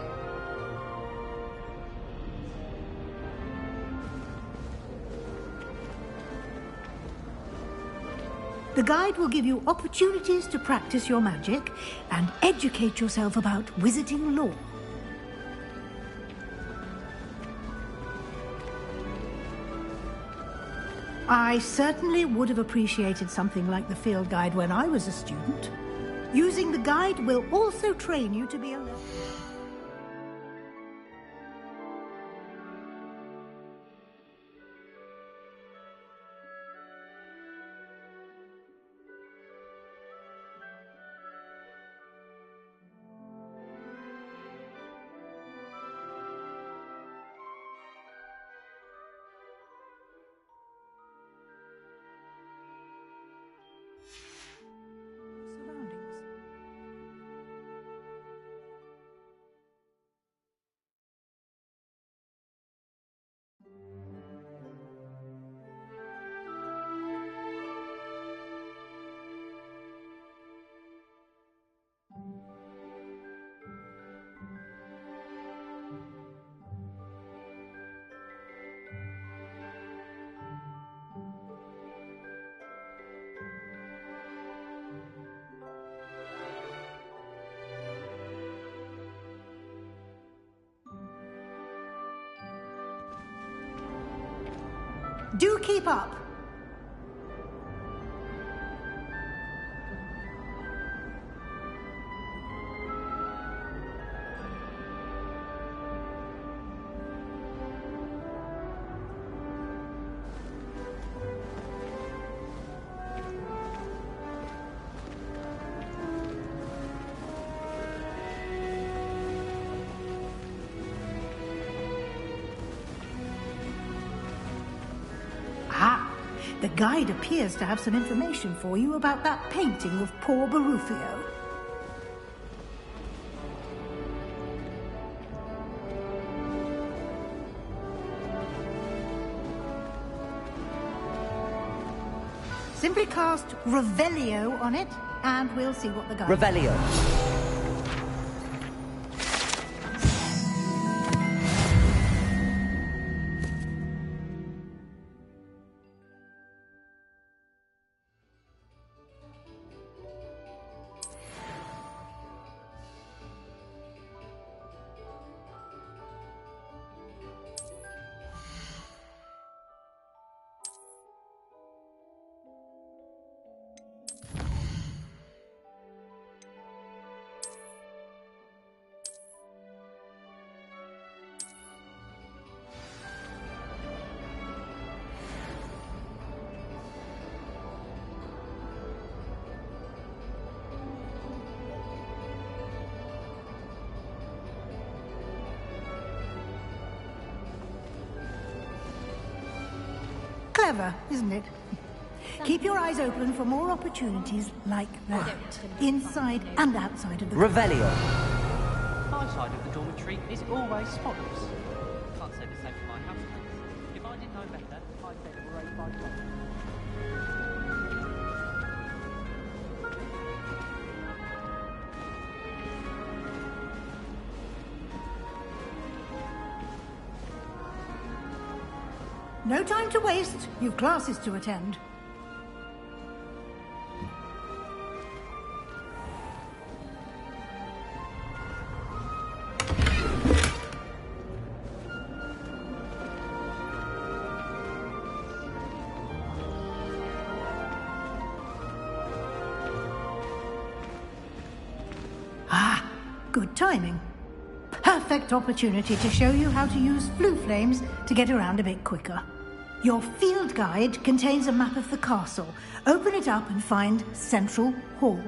The guide will give you opportunities to practice your magic and educate yourself about wizarding lore. I certainly would have appreciated something like the field guide when I was a student. Using the guide will also train you to be a learner. Do keep up. The guide appears to have some information for you about that painting of poor Barufio. simply cast Revelio on it, and we'll see what the guy... Revelio. Clever, isn't it? Keep your eyes open for more opportunities like that, inside and outside of the... Revelio. My side of the dormitory is always spotless. Can't say the same for my housemates. If I didn't know better, I'd bet it were 8 by 12. No time to waste. You've classes to attend. Ah, good timing. Perfect opportunity to show you how to use flue flames to get around a bit quicker. Your field guide contains a map of the castle. Open it up and find Central Hall.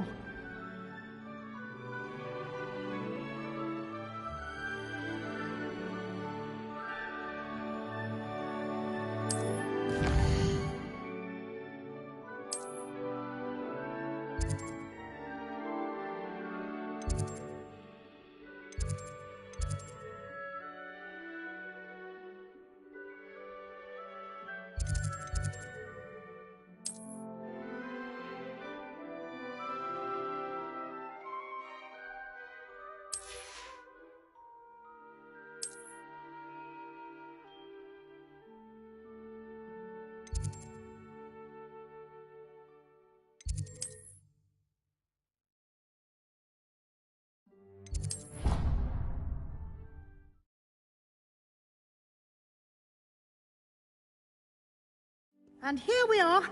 And here we are.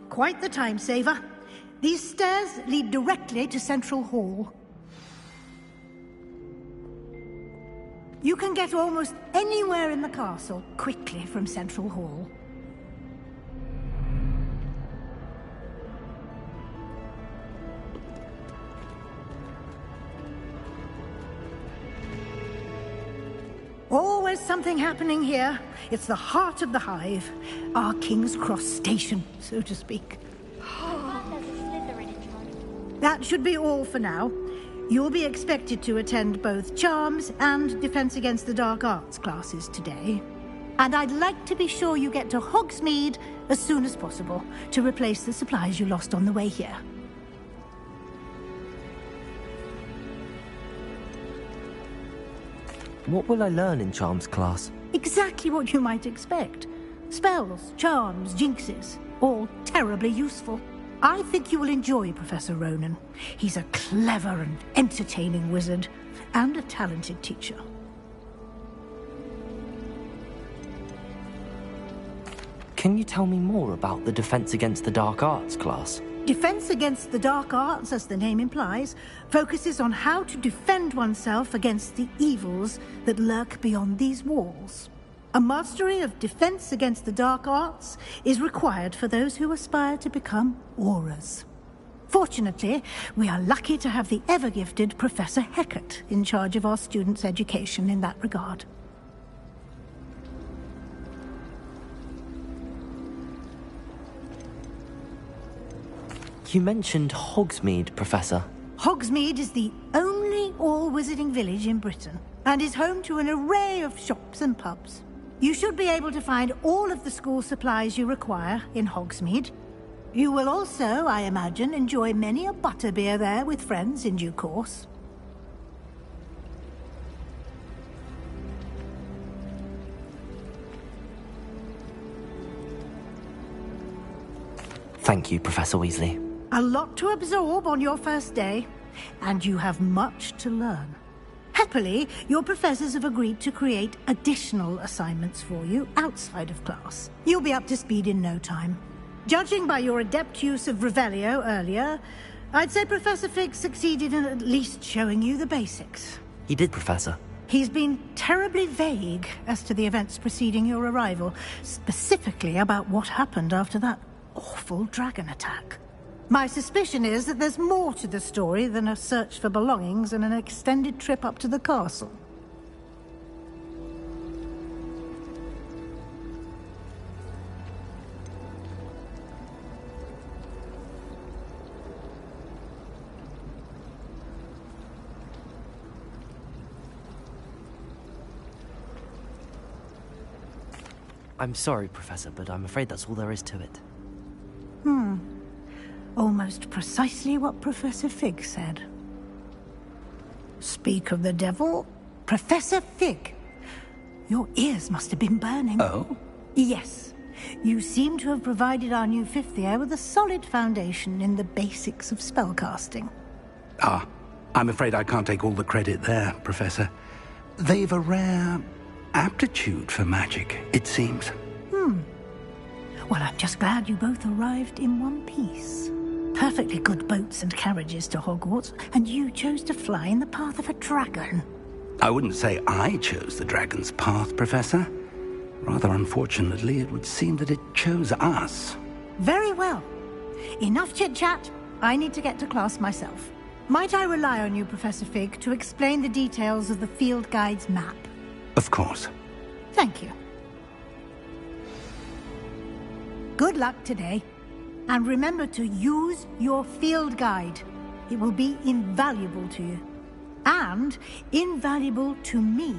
Quite the time saver. These stairs lead directly to Central Hall. You can get almost anywhere in the castle quickly from Central Hall. Always something happening here. It's the heart of the hive. Our King's Cross station, so to speak. That should be all for now. You'll be expected to attend both Charms and Defense Against the Dark Arts classes today. And I'd like to be sure you get to Hogsmeade as soon as possible to replace the supplies you lost on the way here. What will I learn in Charms class? Exactly what you might expect. Spells, charms, jinxes, all terribly useful. I think you will enjoy Professor Ronan. He's a clever and entertaining wizard, and a talented teacher. Can you tell me more about the Defense Against the Dark Arts class? Defense Against the Dark Arts, as the name implies, focuses on how to defend oneself against the evils that lurk beyond these walls. A mastery of Defense Against the Dark Arts is required for those who aspire to become Aurors. Fortunately, we are lucky to have the ever-gifted Professor Hecat in charge of our students' education in that regard. You mentioned Hogsmeade, Professor. Hogsmeade is the only all-wizarding village in Britain, and is home to an array of shops and pubs. You should be able to find all of the school supplies you require in Hogsmeade. You will also, I imagine, enjoy many a butterbeer there with friends in due course. Thank you, Professor Weasley. A lot to absorb on your first day, and you have much to learn. Happily, your professors have agreed to create additional assignments for you outside of class. You'll be up to speed in no time. Judging by your adept use of Revelio earlier, I'd say Professor Fig succeeded in at least showing you the basics. He did, Professor. He's been terribly vague as to the events preceding your arrival, specifically about what happened after that awful dragon attack. My suspicion is that there's more to the story than a search for belongings and an extended trip up to the castle. I'm sorry, Professor, but I'm afraid that's all there is to it. Almost precisely what Professor Fig said. Speak of the devil, Professor Fig. Your ears must have been burning. Oh? Yes. You seem to have provided our new fifth year with a solid foundation in the basics of spellcasting. Ah, I'm afraid I can't take all the credit there, Professor. They've a rare aptitude for magic, it seems. Well, I'm just glad you both arrived in one piece. Perfectly good boats and carriages to Hogwarts, and you chose to fly in the path of a dragon. I wouldn't say I chose the dragon's path, Professor. Rather unfortunately, it would seem that it chose us. Very well. Enough chit-chat. I need to get to class myself. Might I rely on you, Professor Fig, to explain the details of the field guide's map? Of course. Thank you. Good luck today. And remember to use your field guide. It will be invaluable to you. And invaluable to me,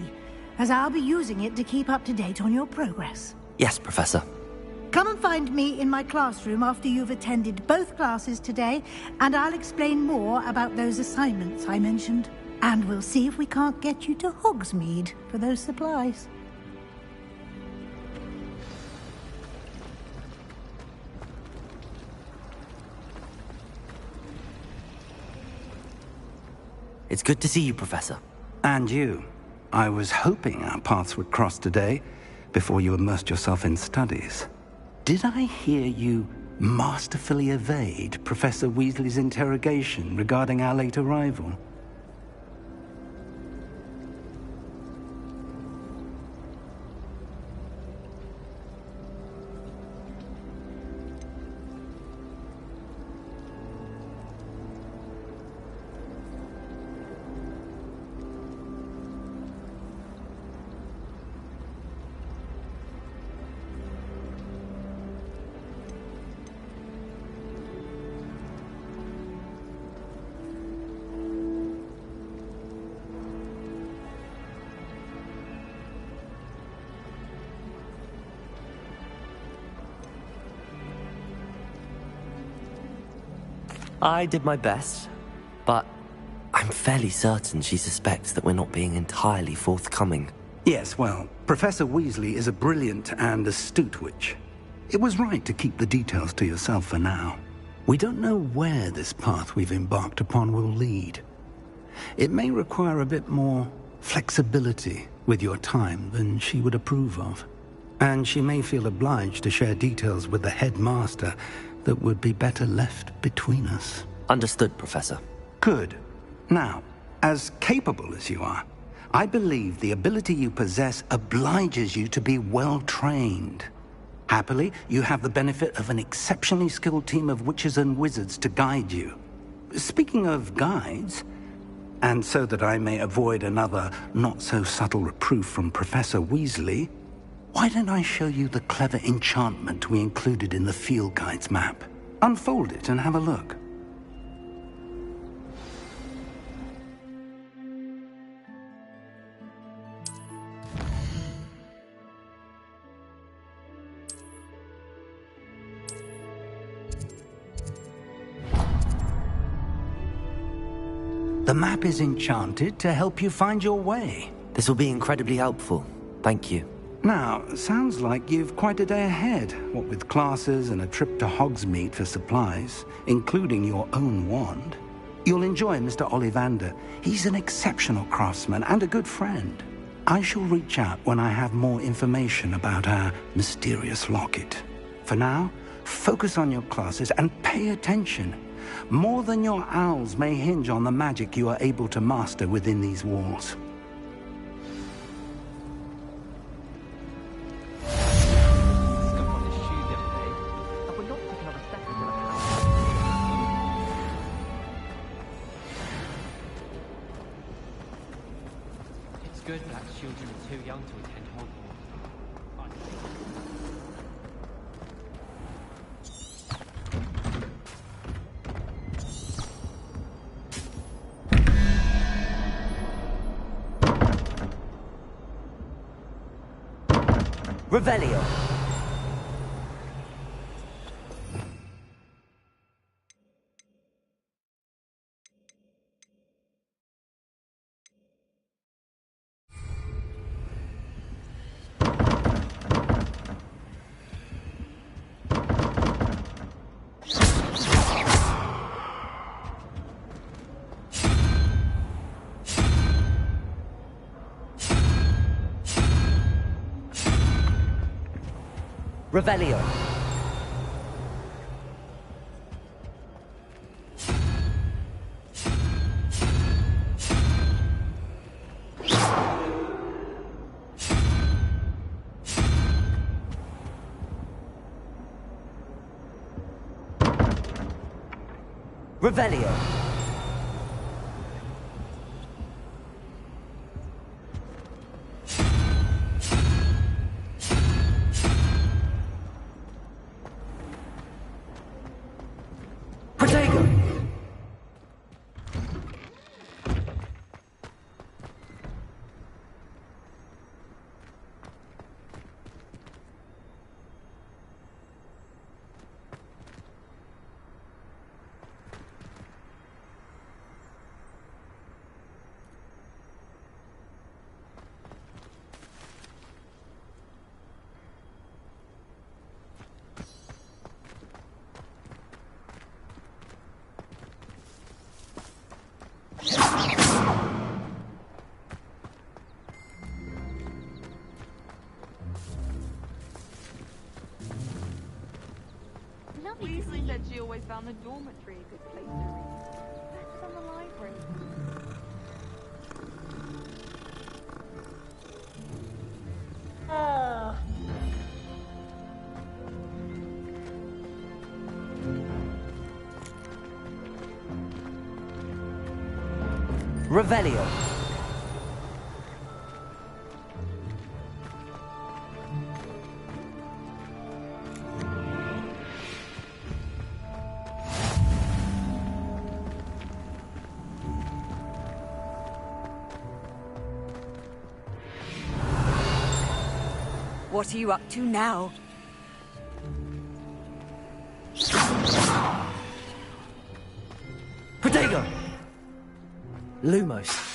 as I'll be using it to keep up to date on your progress. Yes, Professor. Come and find me in my classroom after you've attended both classes today, and I'll explain more about those assignments I mentioned. And we'll see if we can't get you to Hogsmeade for those supplies. It's good to see you, Professor. And you. I was hoping our paths would cross today, before you immersed yourself in studies. Did I hear you masterfully evade Professor Weasley's interrogation regarding our late arrival? I did my best, but I'm fairly certain she suspects that we're not being entirely forthcoming. Yes, well, Professor Weasley is a brilliant and astute witch. It was right to keep the details to yourself for now. We don't know where this path we've embarked upon will lead. It may require a bit more flexibility with your time than she would approve of. And she may feel obliged to share details with the headmaster that would be better left between us. Understood, Professor. Good. Now, as capable as you are, I believe the ability you possess obliges you to be well-trained. Happily, you have the benefit of an exceptionally skilled team of witches and wizards to guide you. Speaking of guides, and so that I may avoid another not-so-subtle reproof from Professor Weasley, why don't I show you the clever enchantment we included in the field guide's map? Unfold it and have a look. The map is enchanted to help you find your way. This will be incredibly helpful. Thank you. Now, sounds like you've quite a day ahead, what with classes and a trip to Hogsmeade for supplies, including your own wand. You'll enjoy Mr. Ollivander. He's an exceptional craftsman and a good friend. I shall reach out when I have more information about our mysterious locket. For now, focus on your classes and pay attention. More than your owls may hinge on the magic you are able to master within these walls. It's good that children are too young to attend Hogwarts. Revelio. Revelio. Revelio. Weasley said she always found the dormitory a good place to read. Better than the library. Revelio. What are you up to now? Protego! Lumos.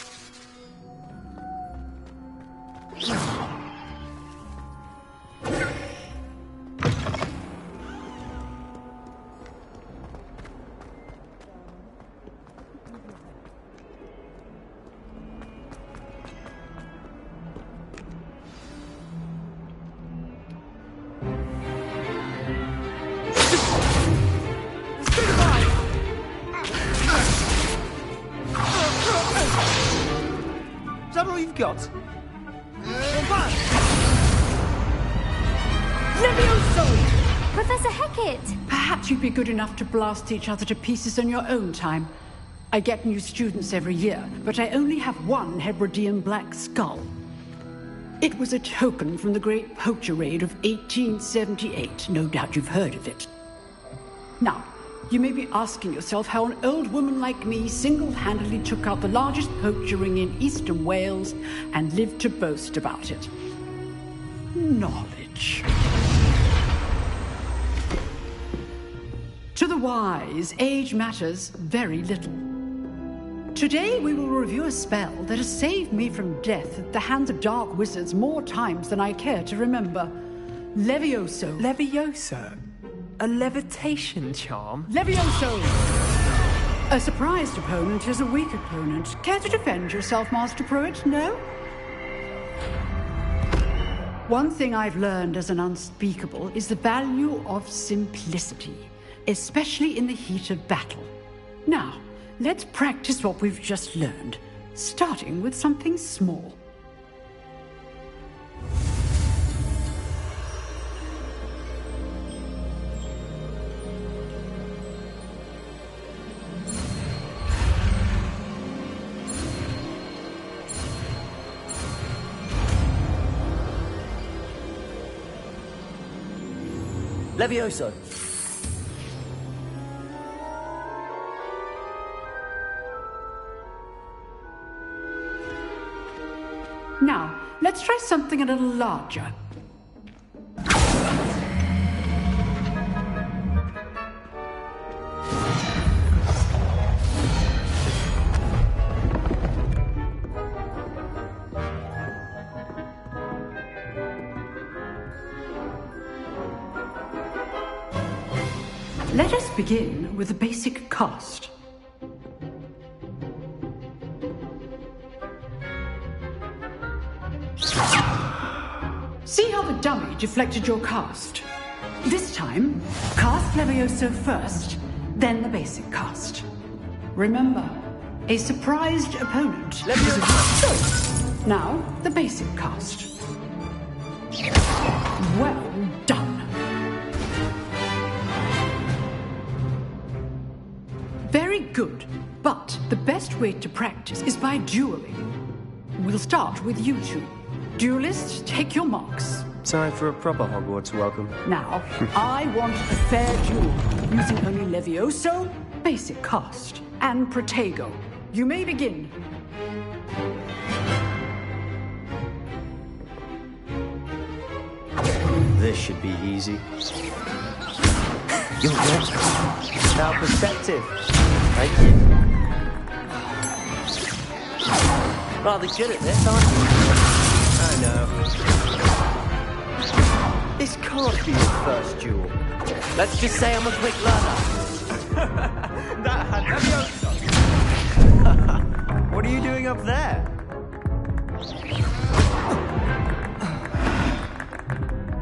Is that all you've got? Professor Hecat! Perhaps you'd be good enough to blast each other to pieces on your own time. I get new students every year, but I only have one Hebridean black skull. It was a token from the Great Poacher Raid of 1878. No doubt you've heard of it. Now, you may be asking yourself how an old woman like me single-handedly took out the largest poacher ring in eastern Wales and lived to boast about it. Knowledge. To the wise, age matters very little. Today we will review a spell that has saved me from death at the hands of dark wizards more times than I care to remember. Levioso. Levioso? A levitation charm? Levioso! A surprised opponent is a weak opponent. Care to defend yourself, Master Pruitt? No? One thing I've learned as an unspeakable is the value of simplicity, especially in the heat of battle. Now, let's practice what we've just learned, starting with something small. Levioso. Now, let's try something a little larger. Let us begin with the basic cast. See how the dummy deflected your cast? This time, cast Levioso first, then the basic cast. Remember, a surprised opponent is a good choice. Now, the basic cast. Well done. Very good, but the best way to practice is by dueling. We'll start with you two. Duelists, take your marks. Time for a proper Hogwarts welcome. Now, I want a fair duel, using only Levioso, basic cast, and Protego. You may begin. This should be easy. You're good. Now perspective. Thank you. Rather good at this, aren't you? I know. This can't be your first duel. Let's just say I'm a quick learner. That had What are you doing up there?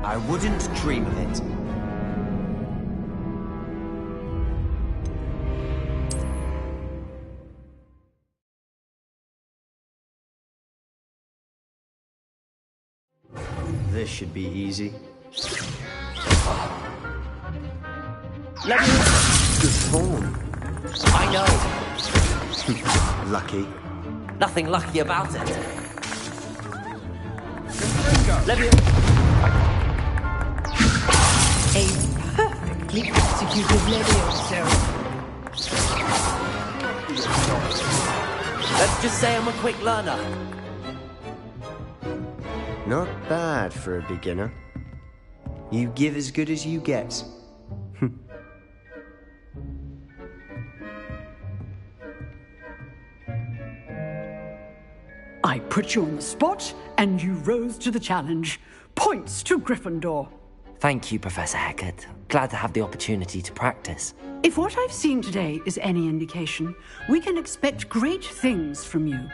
I wouldn't dream of it. This should be easy. Let me... Good form. I know. Lucky. Nothing lucky about it. Let me... A perfectly executed Levioso. Let's just say I'm a quick learner. Not bad for a beginner. You give as good as you get. I put you on the spot, and you rose to the challenge. Points to Gryffindor. Thank you, Professor Hecat. Glad to have the opportunity to practice. If what I've seen today is any indication, we can expect great things from you.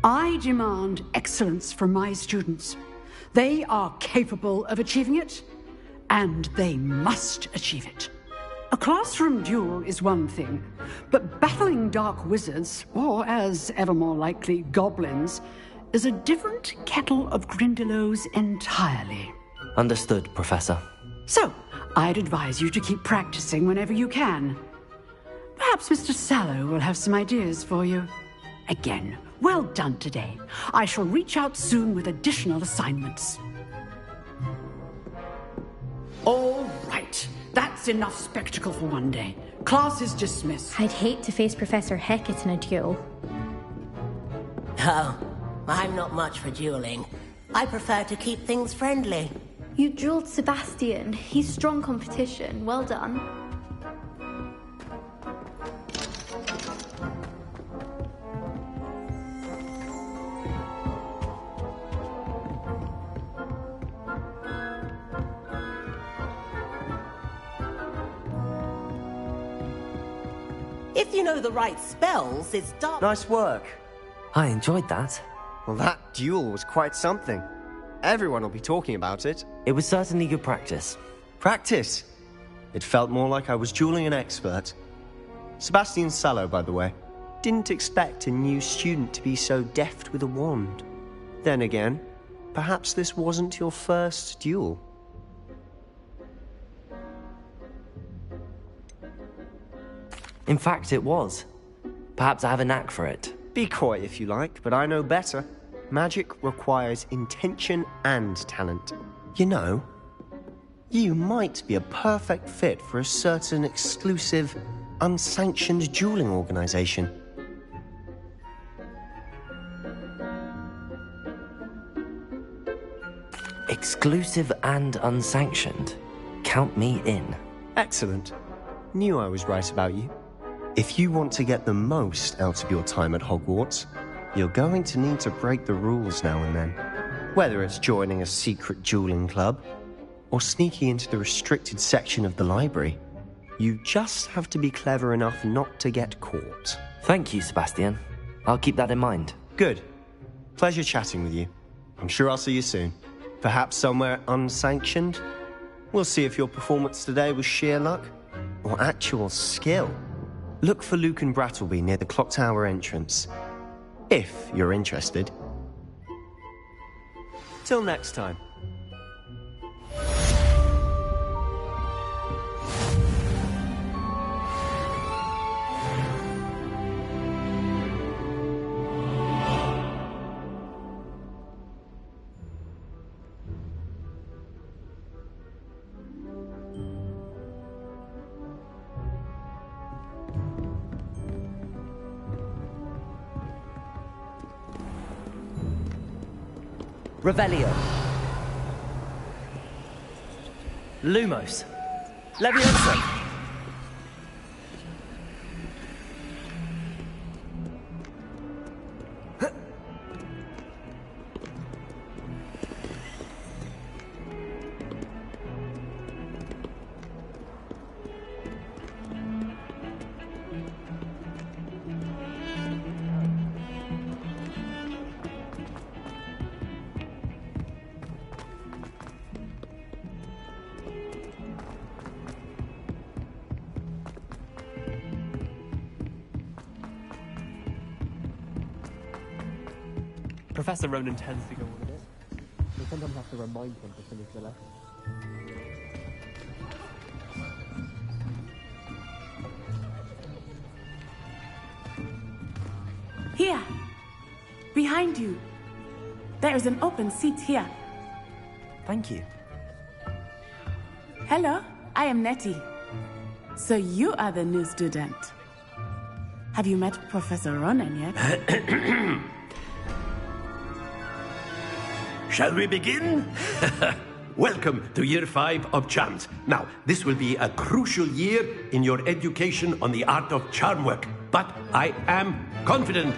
I demand excellence from my students. They are capable of achieving it, and they must achieve it. A classroom duel is one thing, but battling dark wizards, or as ever more likely, goblins, is a different kettle of Grindylows entirely. Understood, Professor. So, I'd advise you to keep practicing whenever you can. Perhaps Mr. Sallow will have some ideas for you. Again, well done today. I shall reach out soon with additional assignments. All right. That's enough spectacle for one day. Class is dismissed. I'd hate to face Professor Hecat in a duel. Oh, I'm not much for dueling. I prefer to keep things friendly. You dueled Sebastian. He's strong competition. Well done. If you know the right spells, it's dark. Nice work. I enjoyed that. Well, that duel was quite something. Everyone will be talking about it. It was certainly good practice. Practice? It felt more like I was dueling an expert. Sebastian Sallow, by the way. Didn't expect a new student to be so deft with a wand. Then again, perhaps this wasn't your first duel. In fact, it was. Perhaps I have a knack for it. Be coy if you like, but I know better. Magic requires intention and talent. You know, you might be a perfect fit for a certain exclusive, unsanctioned dueling organization. Exclusive and unsanctioned. Count me in. Excellent. Knew I was right about you. If you want to get the most out of your time at Hogwarts, you're going to need to break the rules now and then. Whether it's joining a secret dueling club, or sneaking into the restricted section of the library, you just have to be clever enough not to get caught. Thank you, Sebastian. I'll keep that in mind. Good. Pleasure chatting with you. I'm sure I'll see you soon. Perhaps somewhere unsanctioned? We'll see if your performance today was sheer luck, or actual skill. Look for Luke and Brattleby near the clock tower entrance. If you're interested. Till next time. Revelio. Lumos. Leviosa. Professor Ronan tends to go on a bit. We sometimes have to remind him to finish the lesson. Here. Behind you. There is an open seat here. Thank you. Hello, I am Nettie. So you are the new student. Have you met Professor Ronan yet? Shall we begin? Welcome to Year 5 of Charms. Now, this will be a crucial year in your education on the art of charm work. But I am confident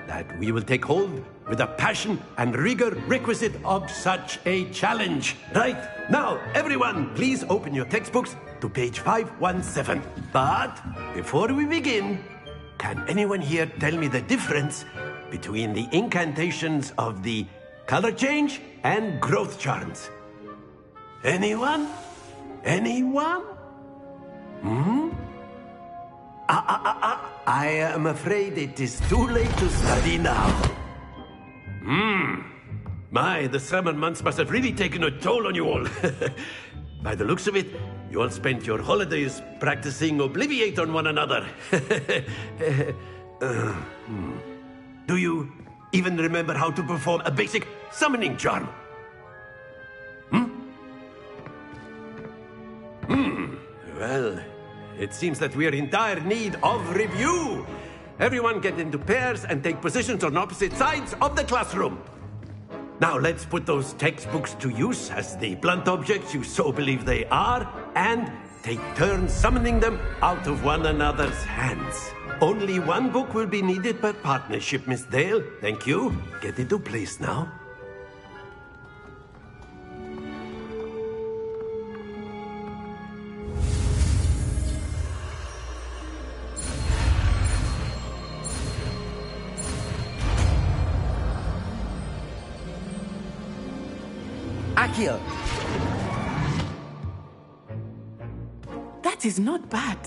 that we will take hold with the passion and rigor requisite of such a challenge. Right, now, everyone, please open your textbooks to page 517. But before we begin, can anyone here tell me the difference between the incantations of the color change and growth charms? Anyone? Anyone? I am afraid it is too late to study now. My, the summer months must have really taken a toll on you all. By the looks of it, you all spent your holidays practicing Obliviate on one another. Do you even remember how to perform a basic summoning charm? Well, it seems that we are in dire need of review. Everyone get into pairs and take positions on opposite sides of the classroom. Now let's put those textbooks to use as the blunt objects you so believe they are, and take turns summoning them out of one another's hands. Only one book will be needed per partnership, Miss Dale. Thank you. Get into place now. Accio! That is not bad.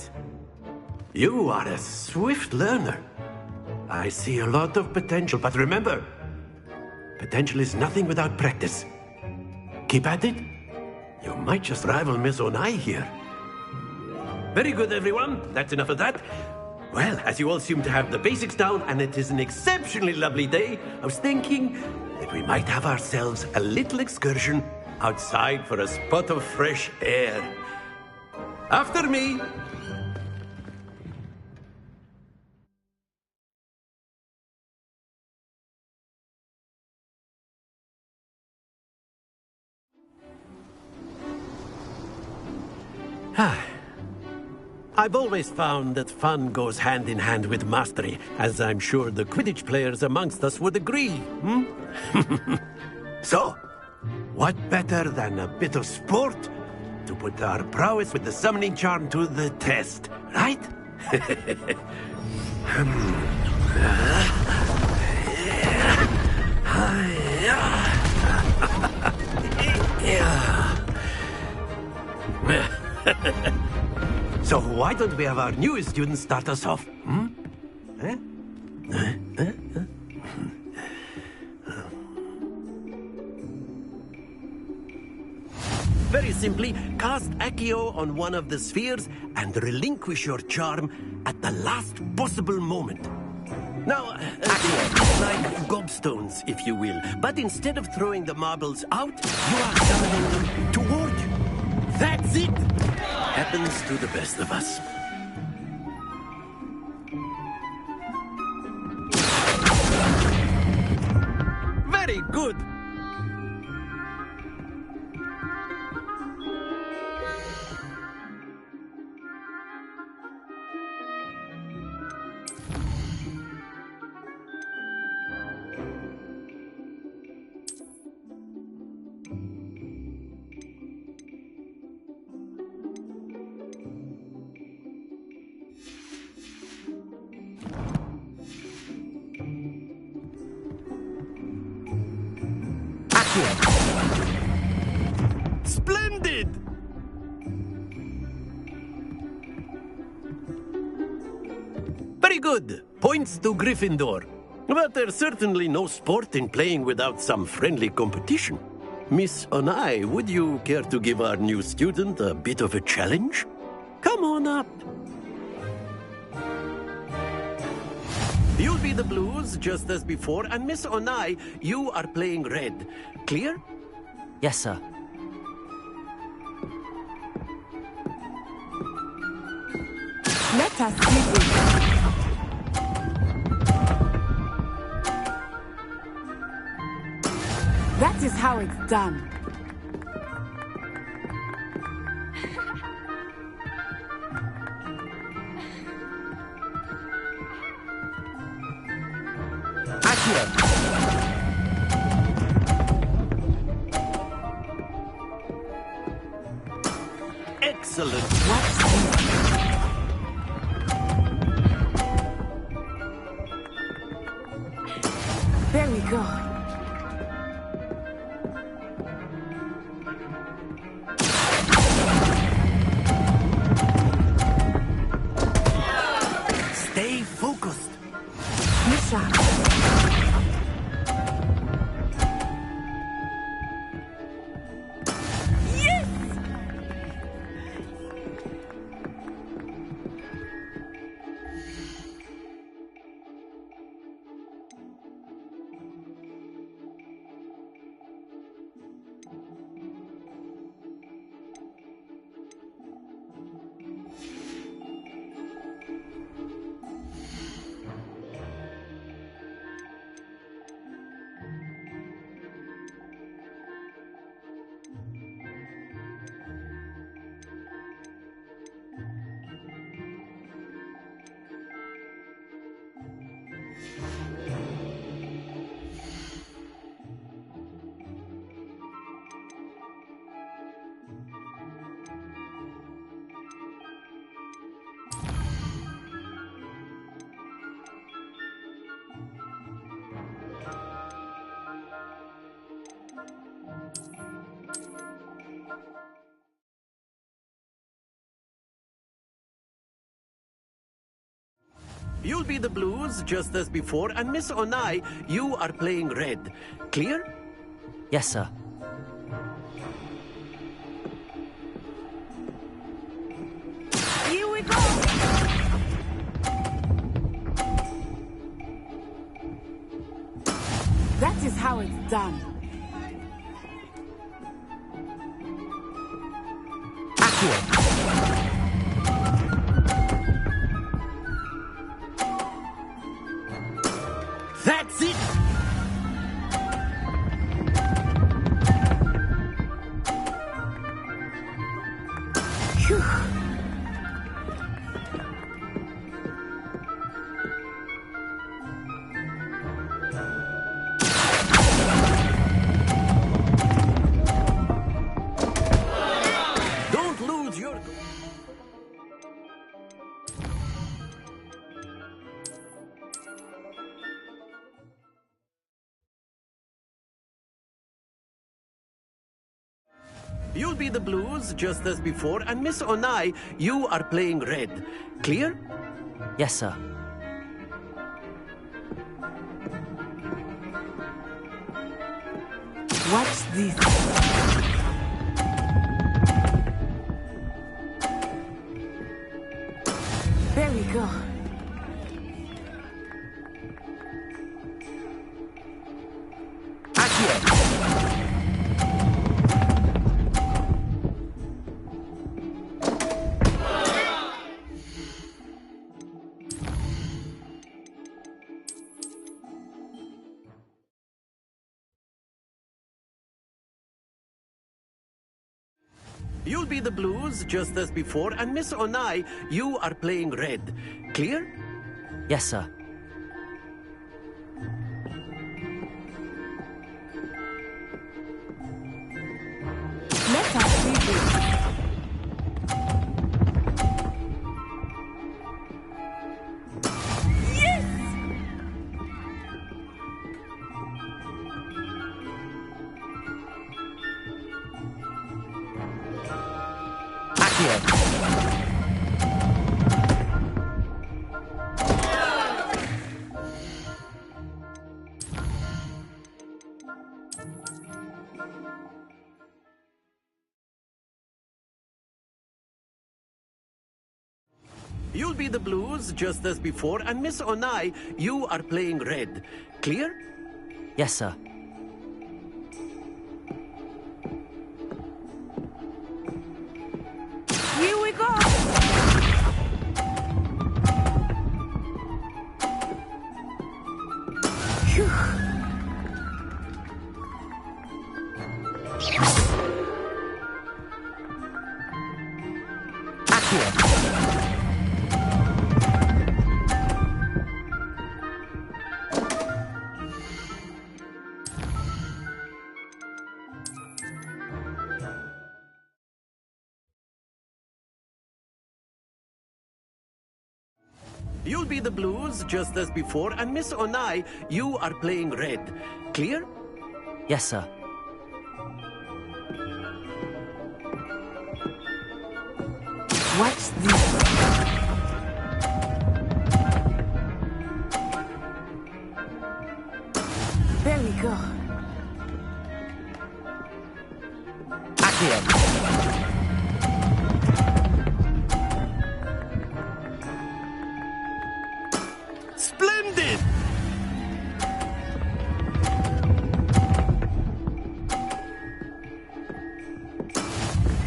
You are a swift learner. I see a lot of potential, but remember, potential is nothing without practice. Keep at it. You might just rival Miss Onai here. Very good, everyone. That's enough of that. Well, as you all seem to have the basics down, and it is an exceptionally lovely day, I was thinking that we might have ourselves a little excursion outside for a spot of fresh air. After me. I've always found that fun goes hand in hand with mastery, as I'm sure the Quidditch players amongst us would agree. So, what better than a bit of sport to put our prowess with the summoning charm to the test, right? So why don't we have our newest student start us off? Very simply, cast Accio on one of the spheres and relinquish your charm at the last possible moment. Now, Accio is like gobstones, if you will, but instead of throwing the marbles out, you are summoning them toward you. That's it! Happens to the best of us. Very good! Splendid! Very good. Points to Gryffindor. But there's certainly no sport in playing without some friendly competition. Miss Onai, would you care to give our new student a bit of a challenge? Come on up. You'll be the blues, just as before, and Miss Onai, you are playing red. Clear? Yes, sir. Let us see. That is how it's done. Excellent. Very good. Stay focused. Misha. You'll be the blues, just as before, and Miss Onai, you are playing red. Clear? Yes, sir. Here we go! That is how it's done. That's it! Phew. Don't lose your... You'll be the blues, just as before, and Miss Onai, you are playing red. Clear? Yes, sir. Watch this. There we go. You'll be the blues, just as before, and Miss Onai, you are playing red. Clear? Yes, sir. Let us see this. You'll be the blues, just as before, and Miss Onai, you are playing red. Clear? Yes, sir. Here we go. Phew. You'll be the blues, just as before, and Miss Onai, you are playing red. Clear? Yes, sir. Watch this. There we go. Splendid!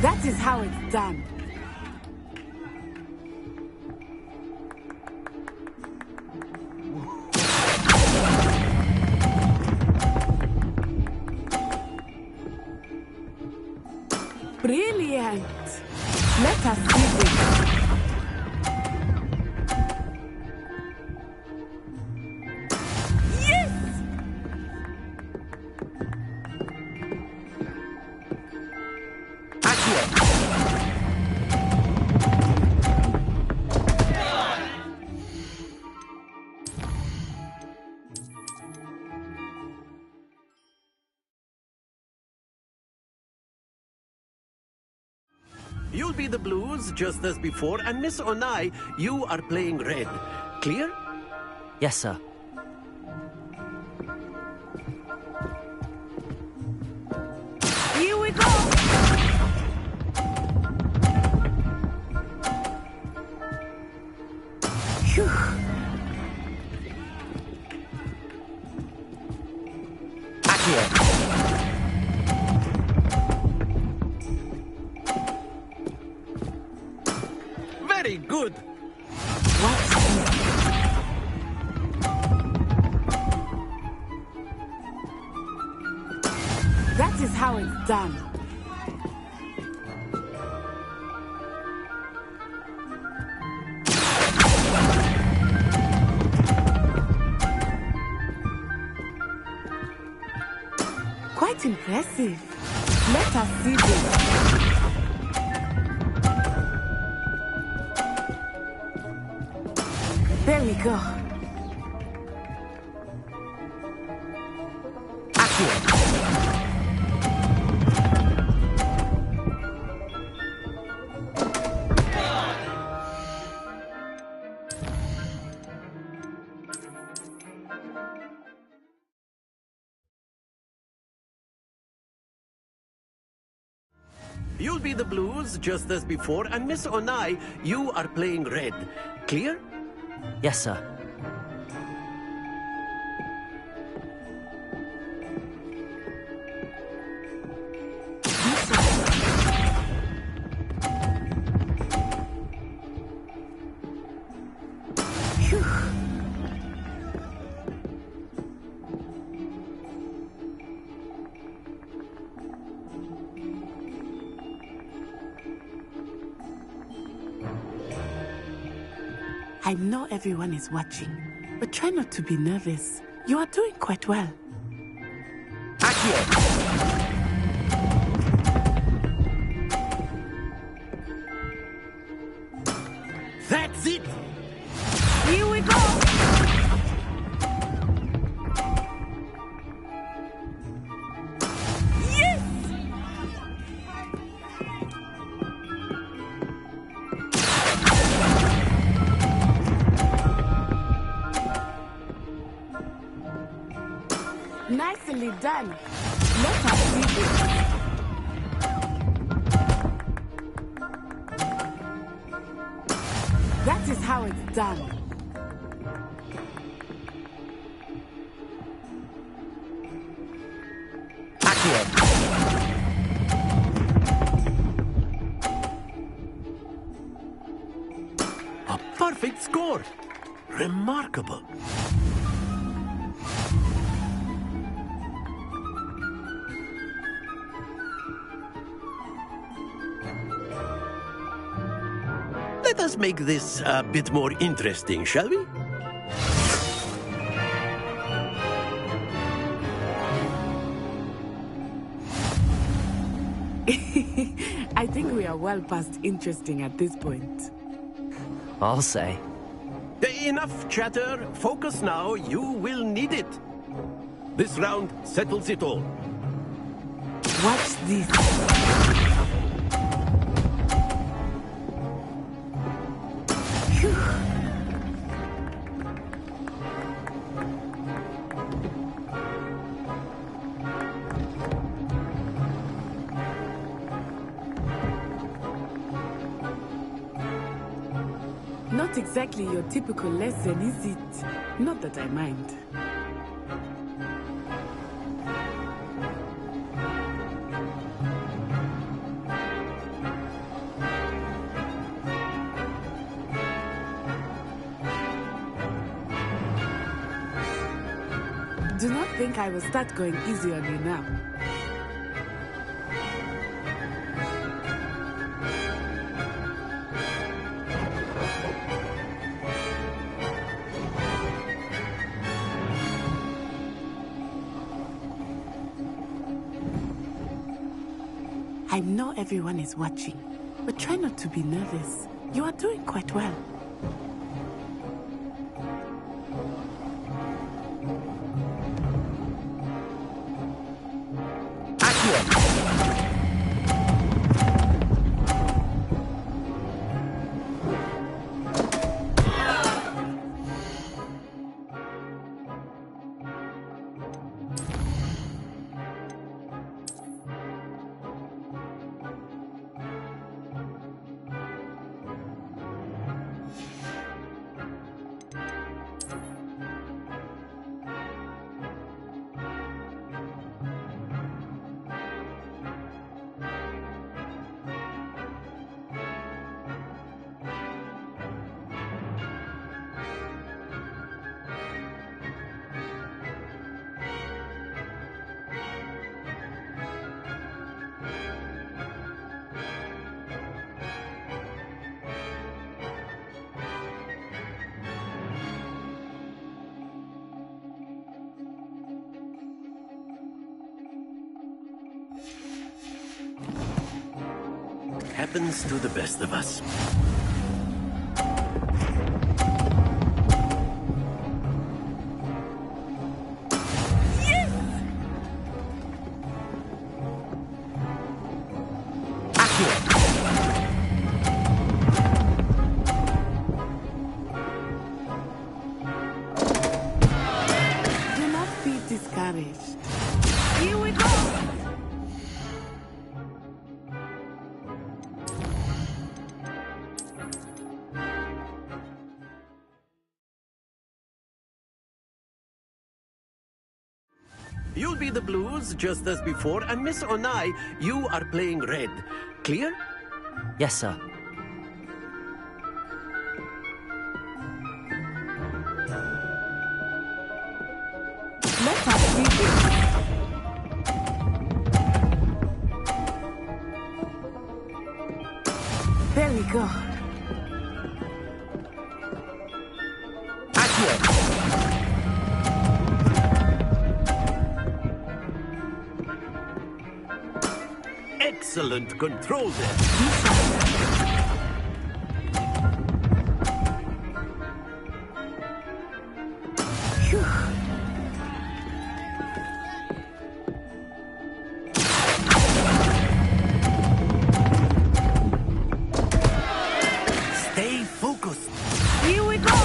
That is how it's done. Brilliant! Let us see this. You'll be the blues, just as before, and Miss Onai, you are playing red. Clear? Yes, sir. Here we go! Phew. Very good. That is how it's done. Quite impressive. Let us see this. There we go. You'll be the blues, just as before, and Miss Onai, you are playing red. Clear? Yes, sir. I know everyone is watching, but try not to be nervous. You are doing quite well. That's it! Here we go! Yes! Nicely done. Let us see this. That is how it's done. A perfect score! Remarkable. Let us make this a bit more interesting, shall we? I think we are well past interesting at this point. I'll say. Enough chatter. Focus now. You will need it. This round settles it all. Watch this. Not exactly your typical lesson, is it? Not that I mind. Do not think I will start going easy on you now. I know everyone is watching, but try not to be nervous. You are doing quite well. happens to the best of us. Do not be discouraged. Here we go! You'll be the blues, just as before, and Miss Onai, you are playing red. Clear? Yes, sir. Let us see this. There we go. Excellent control there. Stay focused. Here we go!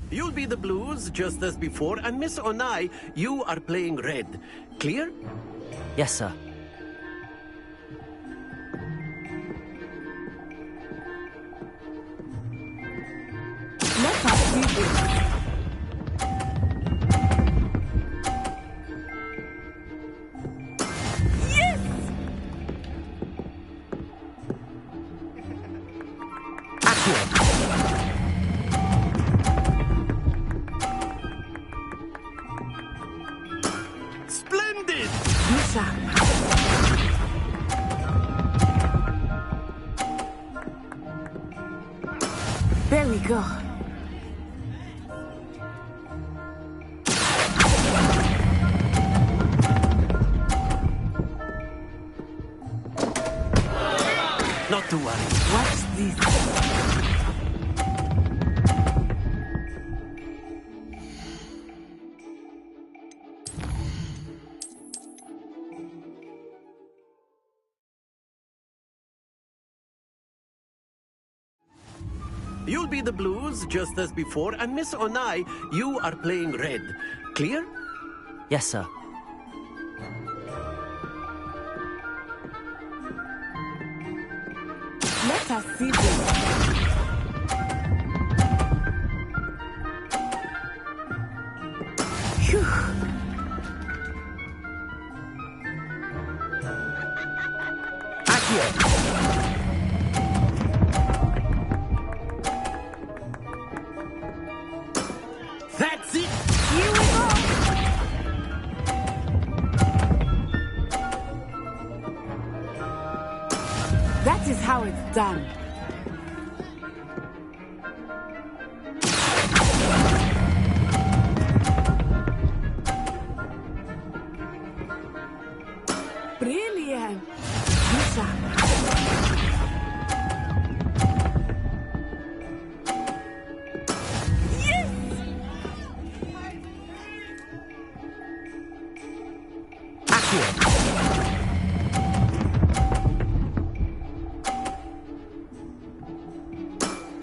You'll be the blues, just as before, and Miss Onai, you are playing red. Clear? Yes, sir. Let us see this. Splendid! There we go. Not to worry. Watch this. You'll be the blues, just as before, and Miss Onai, you are playing red. Clear? Yes, sir. Let us see this. Phew. That's it! Here we go! That is how it's done. Brilliant!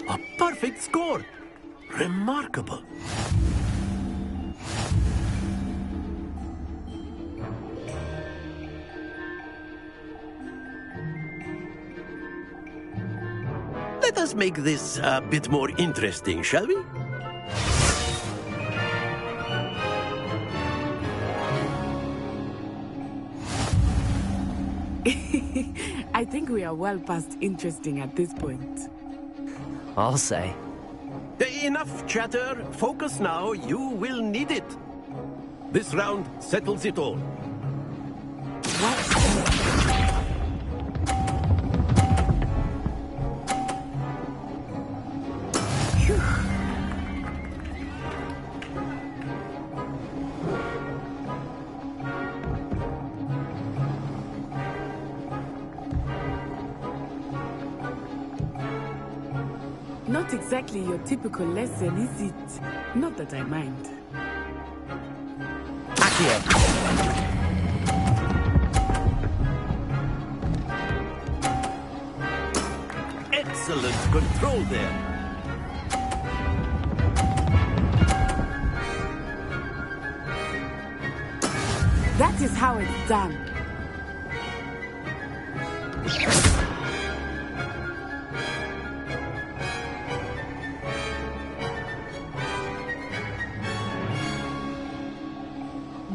A perfect score! Remarkable. Let us make this a bit more interesting, shall we? I think we are well past interesting at this point. I'll say. Enough chatter. Focus now. You will need it. This round settles it all. Phew. Not exactly your typical lesson, is it? Not that I mind. Excellent control there. That is how it's done.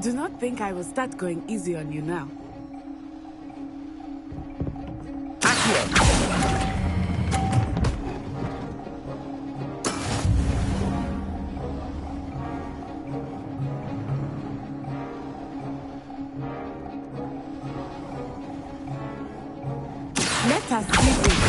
Do not think I will start going easy on you now. Let us see this.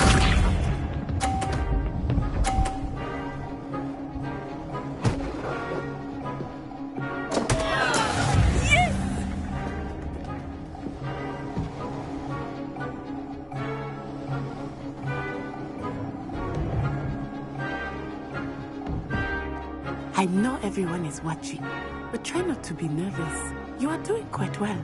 I know everyone is watching, but try not to be nervous. You are doing quite well.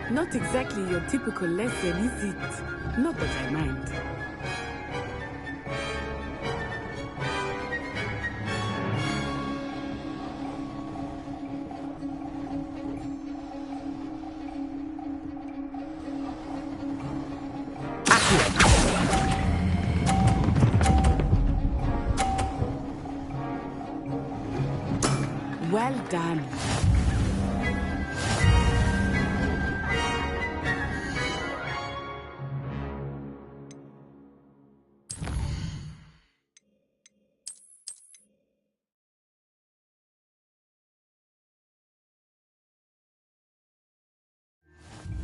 Not exactly your typical lesson, is it? Not that I mind. Well done.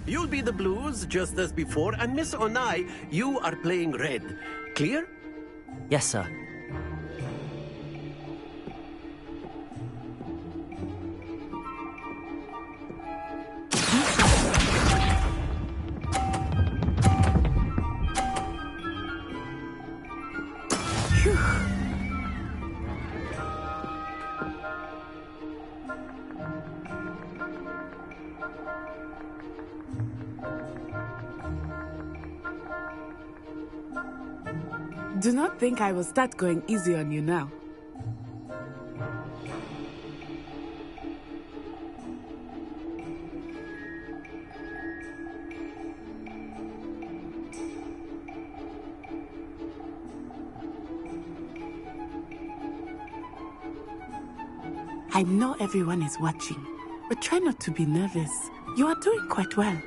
You'll be the blues, just as before, and Miss Onai, you are playing red. Clear? Yes, sir. Do not think I will start going easy on you now. I know everyone is watching, but try not to be nervous. You are doing quite well.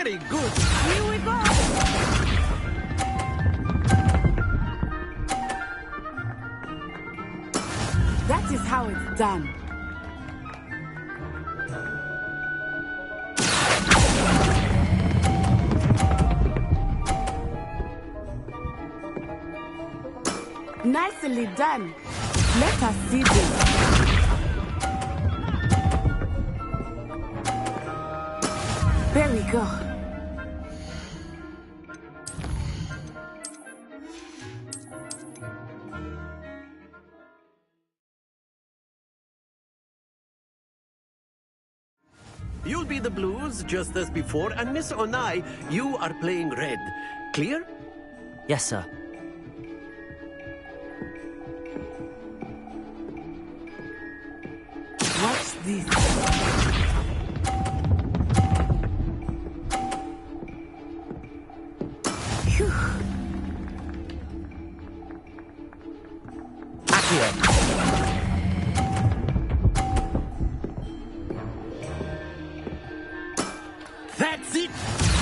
Very good. Here we go. That is how it's done. Nicely done. Let us see this. There we go. You'll be the blues, just as before, and Miss Onai, you are playing red. Clear? Yes, sir. Watch this. Phew. That's it!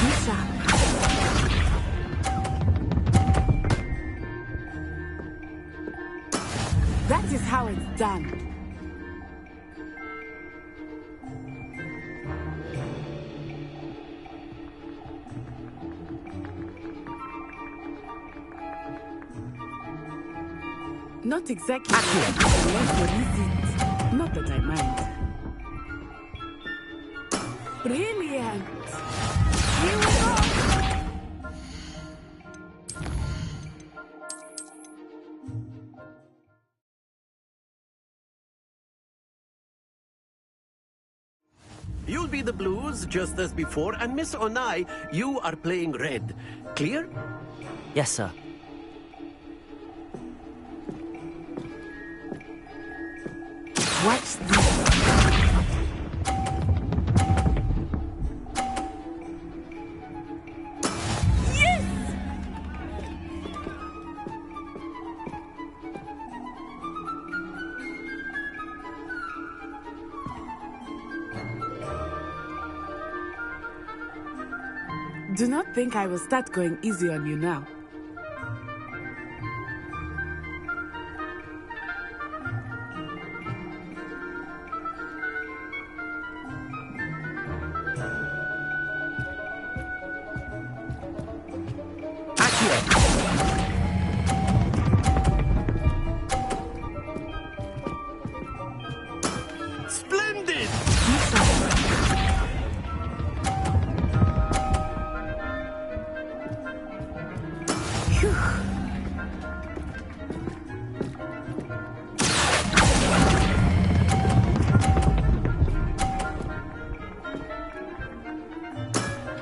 Misha. That is how it's done. Not exactly. Not that I mind. Brilliant. Here we go. You'll be the blues, just as before, and Miss Onai, you are playing red. Clear? Yes, sir. Watch this. Do not think I will start going easy on you now. Splendid!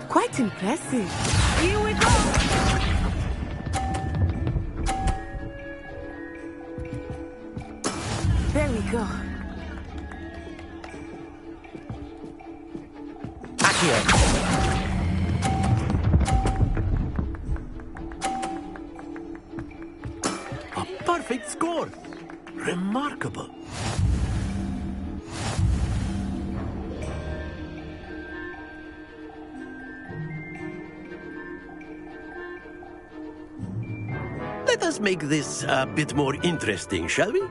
Quite impressive. Here we go. There we go. A perfect score. Remarkable. Let us make this a bit more interesting, shall we?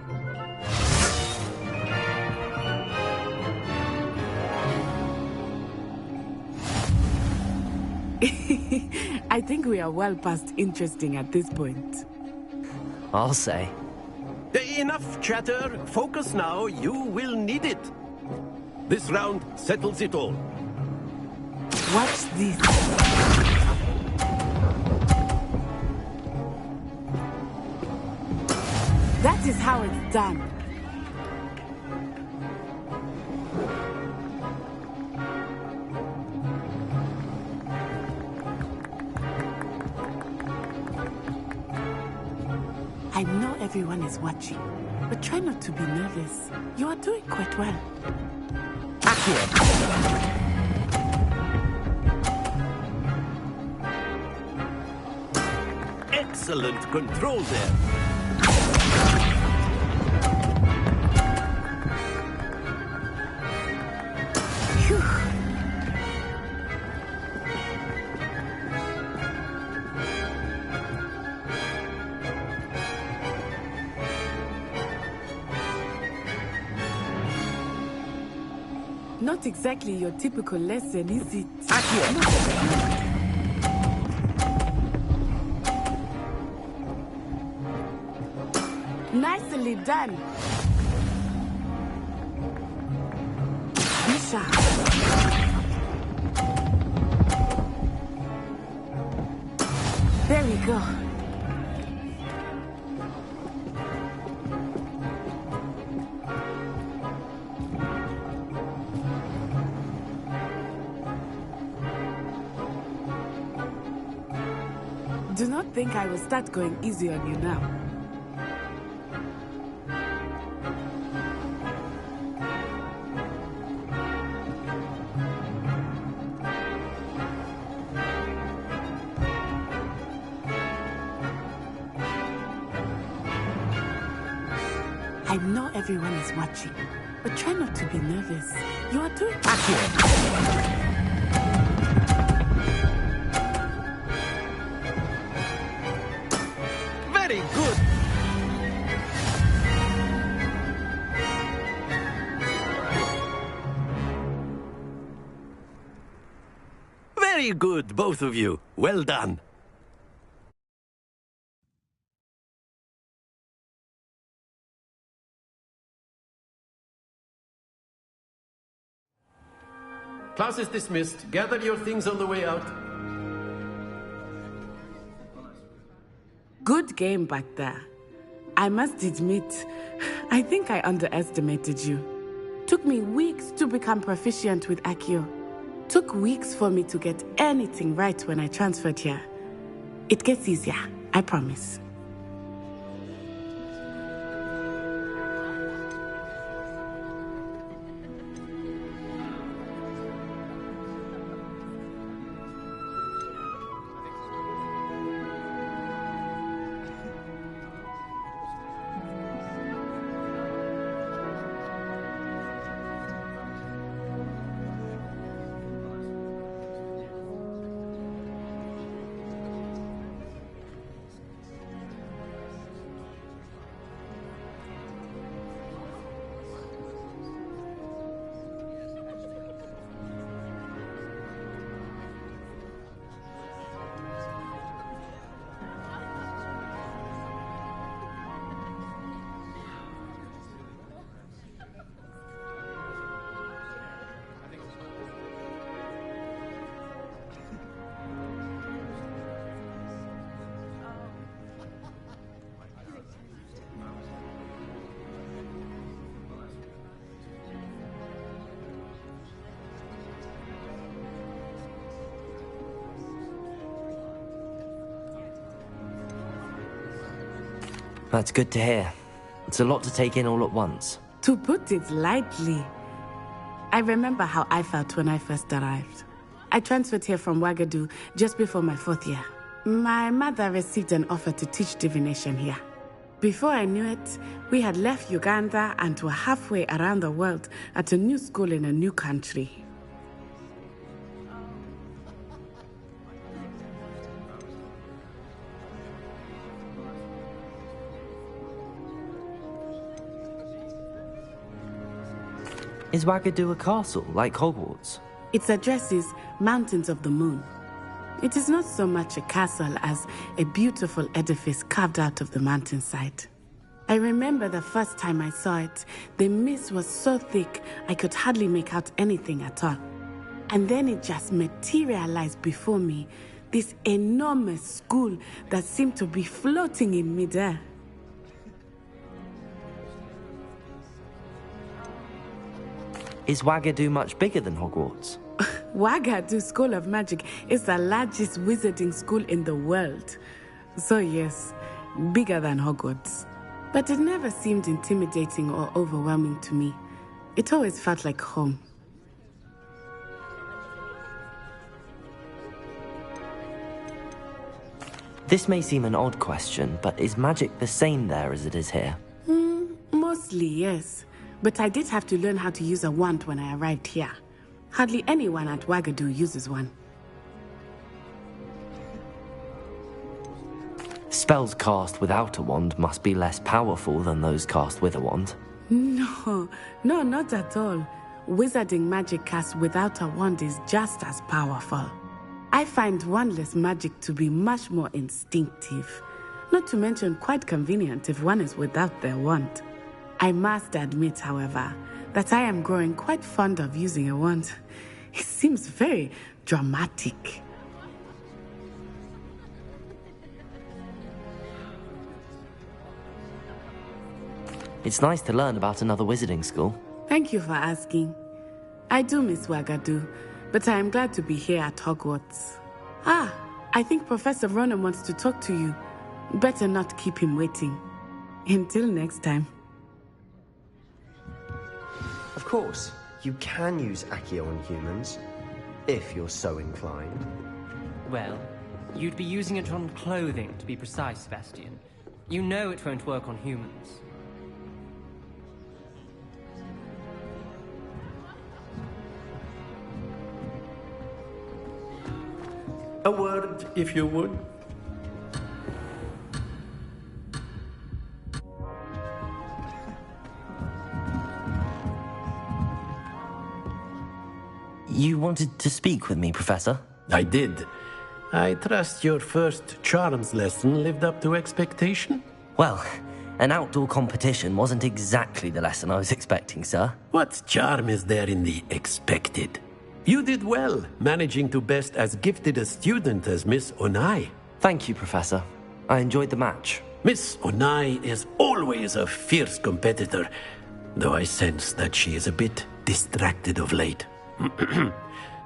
I think we are well past interesting at this point. I'll say. Enough chatter. Focus now. You will need it. This round settles it all. Watch this. That is how it's done. I know everyone is watching, but try not to be nervous. You are doing quite well. Excellent control there. Not exactly your typical lesson, is it? Nicely done. Misha. There we go. Do not think I will start going easy on you now. I know everyone is watching, but try not to be nervous. You are doing Very good. Very good, both of you. Well done. Class is dismissed. Gather your things on the way out. Good game back there. I must admit, I think I underestimated you. Took me weeks to become proficient with Accio. Took weeks for me to get anything right when I transferred here. It gets easier, I promise. That's good to hear. It's a lot to take in all at once. To put it lightly, I remember how I felt when I first arrived. I transferred here from Wagadu just before my 4th year. My mother received an offer to teach divination here. Before I knew it, we had left Uganda and were halfway around the world at a new school in a new country. Is Wagadu a castle, like Hogwarts? Its address is Mountains of the Moon. It is not so much a castle as a beautiful edifice carved out of the mountainside. I remember the first time I saw it, the mist was so thick I could hardly make out anything at all. And then it just materialized before me, this enormous school that seemed to be floating in midair. Is Wagadu much bigger than Hogwarts? Wagadu School of Magic is the largest wizarding school in the world. So yes, bigger than Hogwarts. But it never seemed intimidating or overwhelming to me. It always felt like home. This may seem an odd question, but is magic the same there as it is here? Mostly, yes. But I did have to learn how to use a wand when I arrived here. Hardly anyone at Wagadu uses one. Spells cast without a wand must be less powerful than those cast with a wand. No, not at all. Wizarding magic cast without a wand is just as powerful. I find wandless magic to be much more instinctive. Not to mention quite convenient if one is without their wand. I must admit, however, that I am growing quite fond of using a wand. It seems very dramatic. It's nice to learn about another wizarding school. Thank you for asking. I do miss Wagadu, but I am glad to be here at Hogwarts. I think Professor Ronan wants to talk to you. Better not keep him waiting. Until next time. Of course, you can use Accio on humans, if you're so inclined. Well, you'd be using it on clothing, to be precise, Sebastian. You know it won't work on humans. A word, if you would. You wanted to speak with me, Professor? I did. I trust your first charms lesson lived up to expectation? Well, an outdoor competition wasn't exactly the lesson I was expecting, sir. What charm is there in the expected? You did well, managing to best as gifted a student as Miss Onai. Thank you, Professor. I enjoyed the match. Miss Onai is always a fierce competitor, though I sense that she is a bit distracted of late.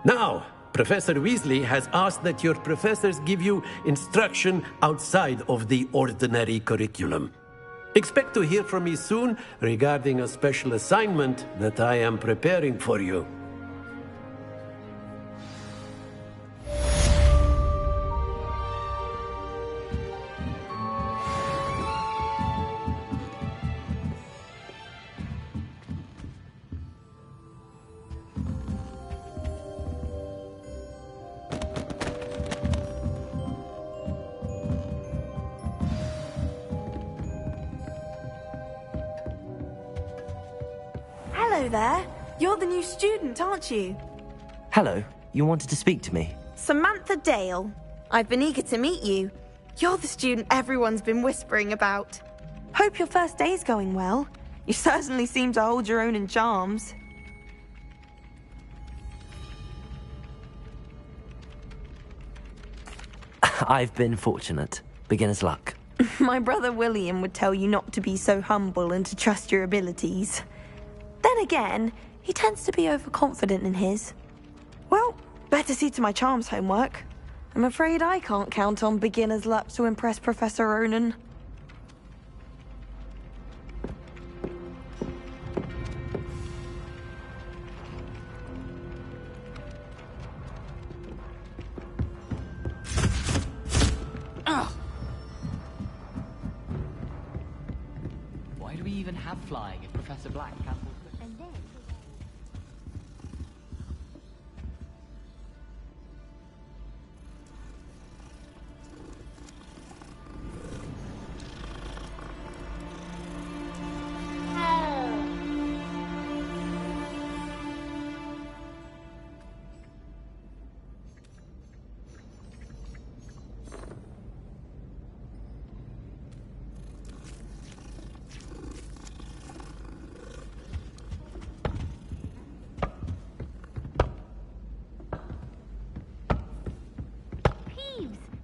Now, Professor Weasley has asked that your professors give you instruction outside of the ordinary curriculum. Expect to hear from me soon regarding a special assignment that I am preparing for you. Hello there. You're the new student, aren't you? Hello, you wanted to speak to me? Samantha Dale. I've been eager to meet you. You're the student everyone's been whispering about. Hope your first day's going well. You certainly seem to hold your own in charms. I've been fortunate. Beginner's luck. My brother William would tell you not to be so humble and to trust your abilities. Then again, he tends to be overconfident in his. Well, better see to my charms homework. I'm afraid I can't count on beginner's luck to impress Professor Ronan. Why do we even have flying if Professor Black cancels it?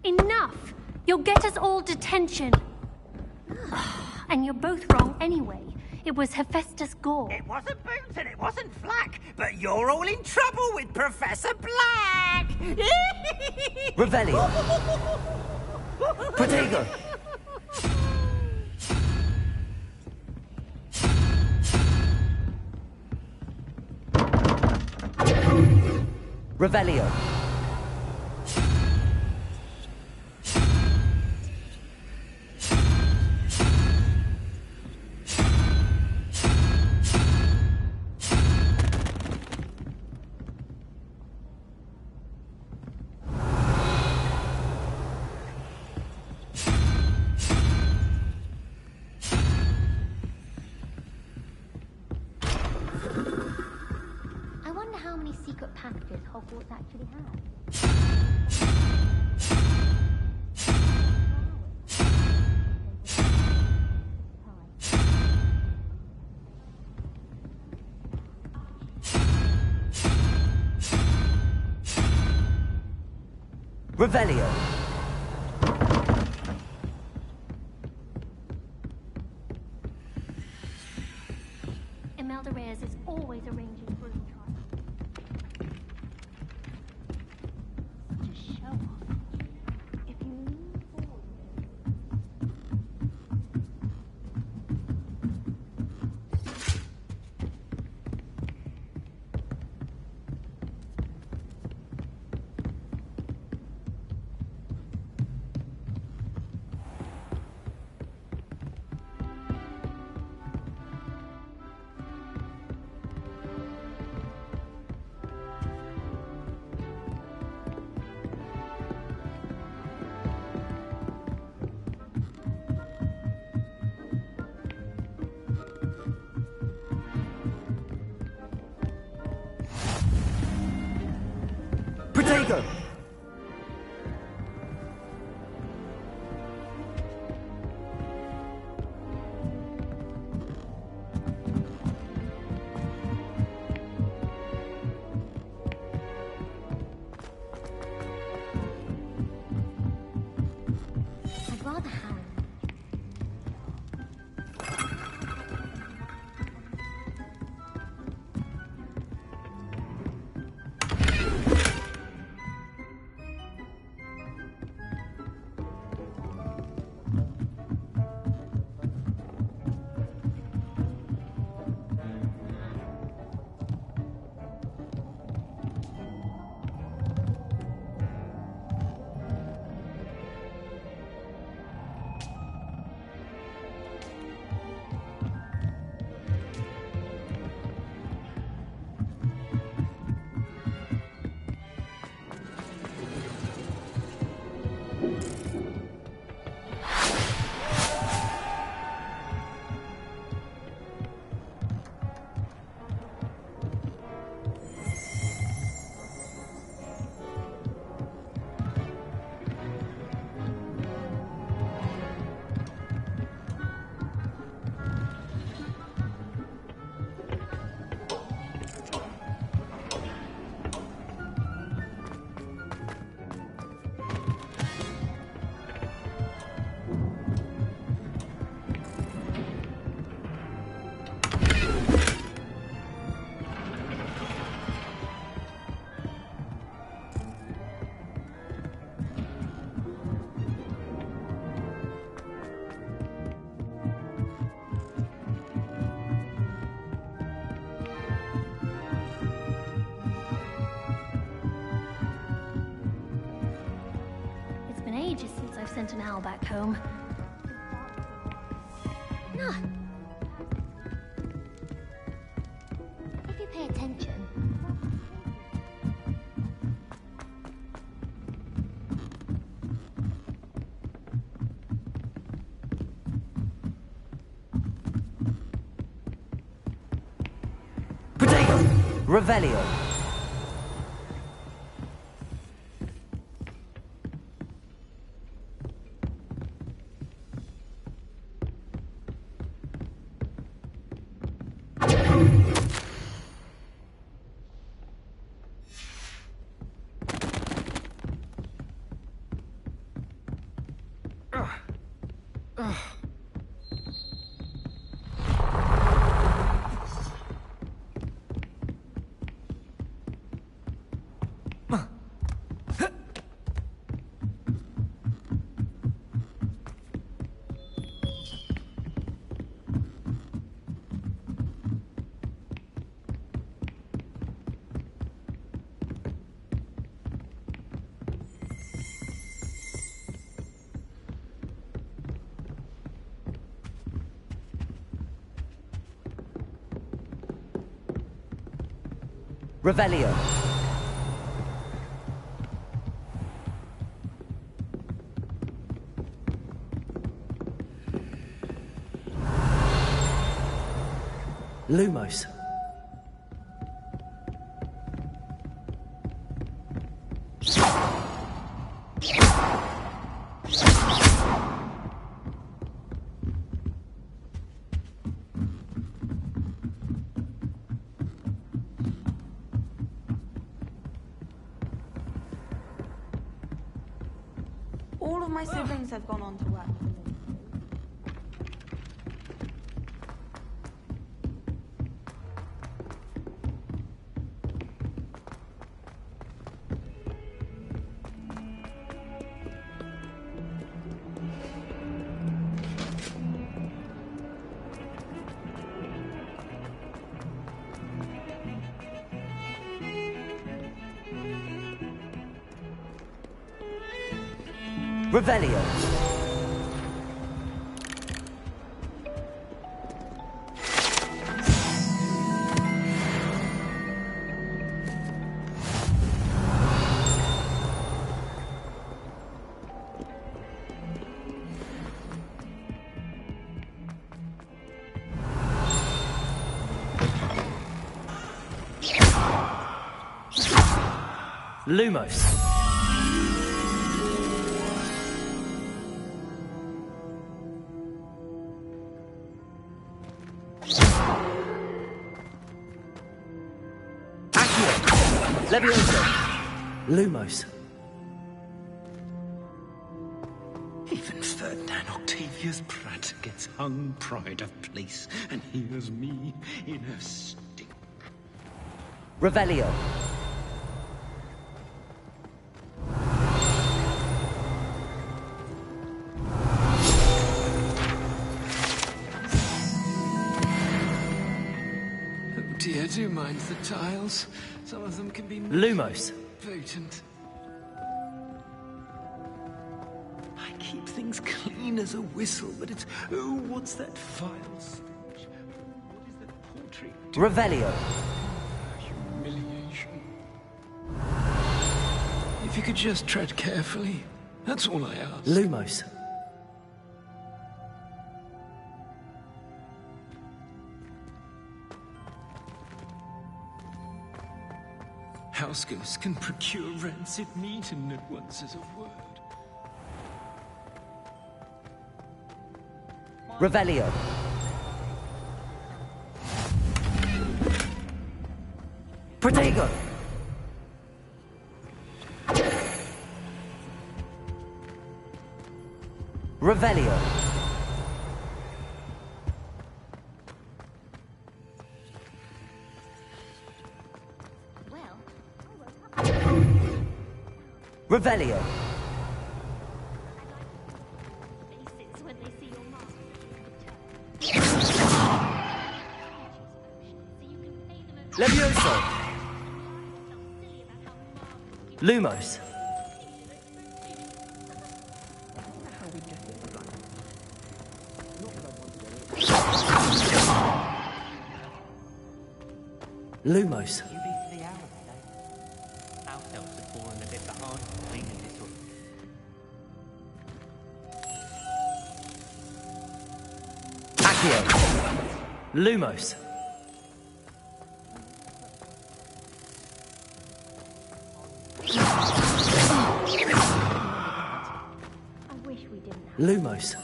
Enough! You'll get us all detention. And you're both wrong anyway. It was Hephaestus Gore. It wasn't Boots and it wasn't Flack, but you're all in trouble with Professor Black! Revelio! Protego! Revelio! I wonder how many secret packages Hogwarts actually has. Revelio! Imelda Reyes is always arranging broom trials. Such a show off. If you lean forward. Protego! I've sent an owl back home. No. If you pay attention. Potato! Revelio! Revelio. Lumos. All of my siblings have gone on to work for the military. Revelio. Lumos. Levioso. Lumos. Even Ferdinand Octavius Pratt gets hung pride of place, and here's me in a stink. Revelio. Oh dear, do mind the tiles. Some of them can be Lumos. potent. I keep things clean as a whistle, but it's... Oh, what's that file stench? What is that portrait? Revelio. Humiliation. If you could just tread carefully, that's all I ask. Lumos. House ghosts can procure rancid meat and at once as a word. Revelio. Protego. Revelio. Revelio. Levioso. Lumos. Lumos. You leave for the hour today. House helps have fallen a bit behind cleaning this room. Accio. Lumos. I wish we didn't have Lumos.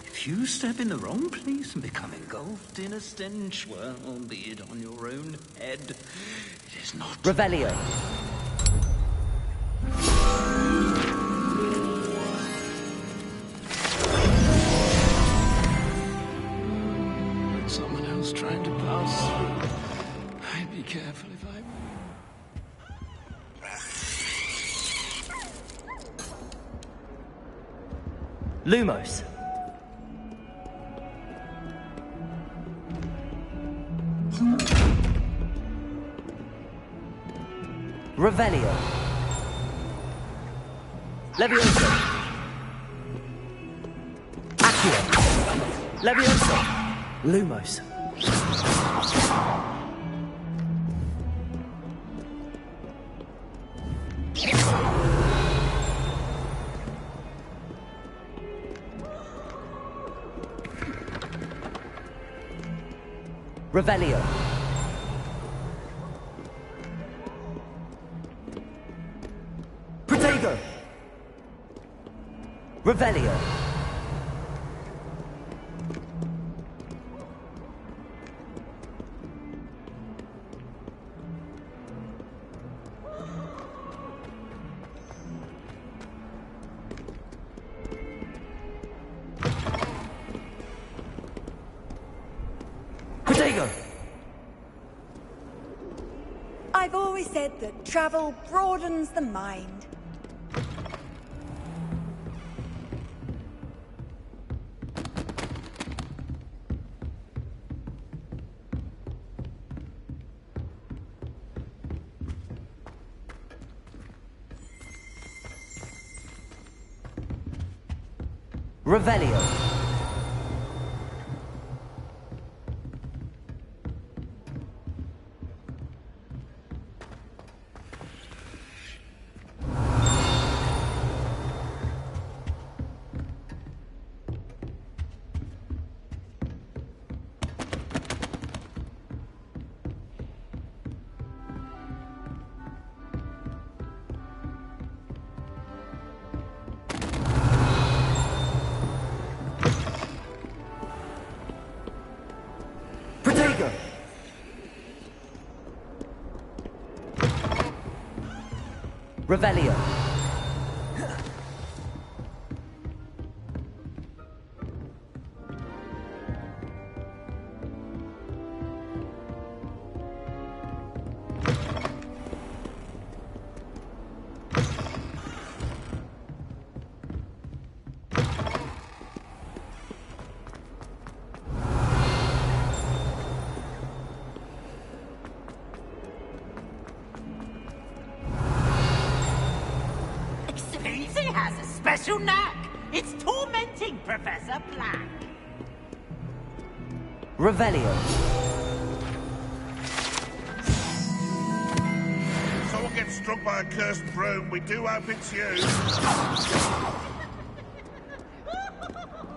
If you step in the wrong place and become engulfed in a stench, well, be it on your own head, it is not... Revelio. Someone else trying to pass through. I'd be careful if I... Lumos. Revelio. Levioso. Accio. Levioso. Lumos. Revelio. Protego. Revelio. Protego. I've always said that travel broadens the mind. Revelio. Protego. Revelio. He has a special knack. It's tormenting Professor Black. Revelio. If someone gets struck by a cursed broom, we do hope it's you.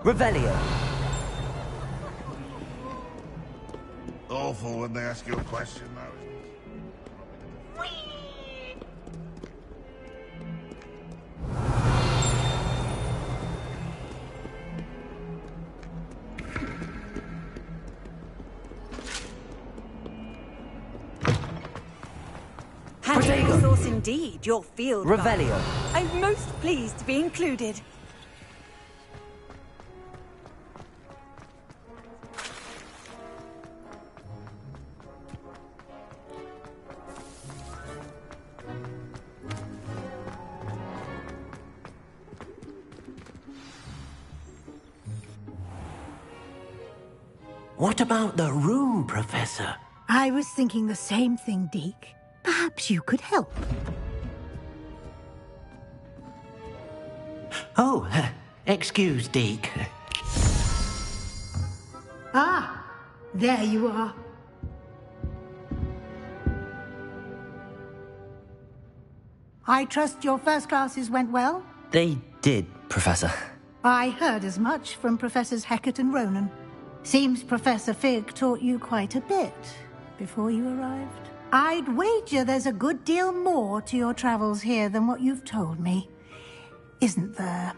Revelio. Awful when they ask you a question, though, isn't it? Handy resource indeed, your field guide. Revelio. I'm most pleased to be included. What about the room, Professor? I was thinking the same thing, Deke. Perhaps you could help. Oh, Excuse, Deke. Ah, there you are. I trust your first classes went well? They did, Professor. I heard as much from Professors Hecat and Ronan. Seems Professor Fig taught you quite a bit before you arrived. I'd wager there's a good deal more to your travels here than what you've told me. Isn't there?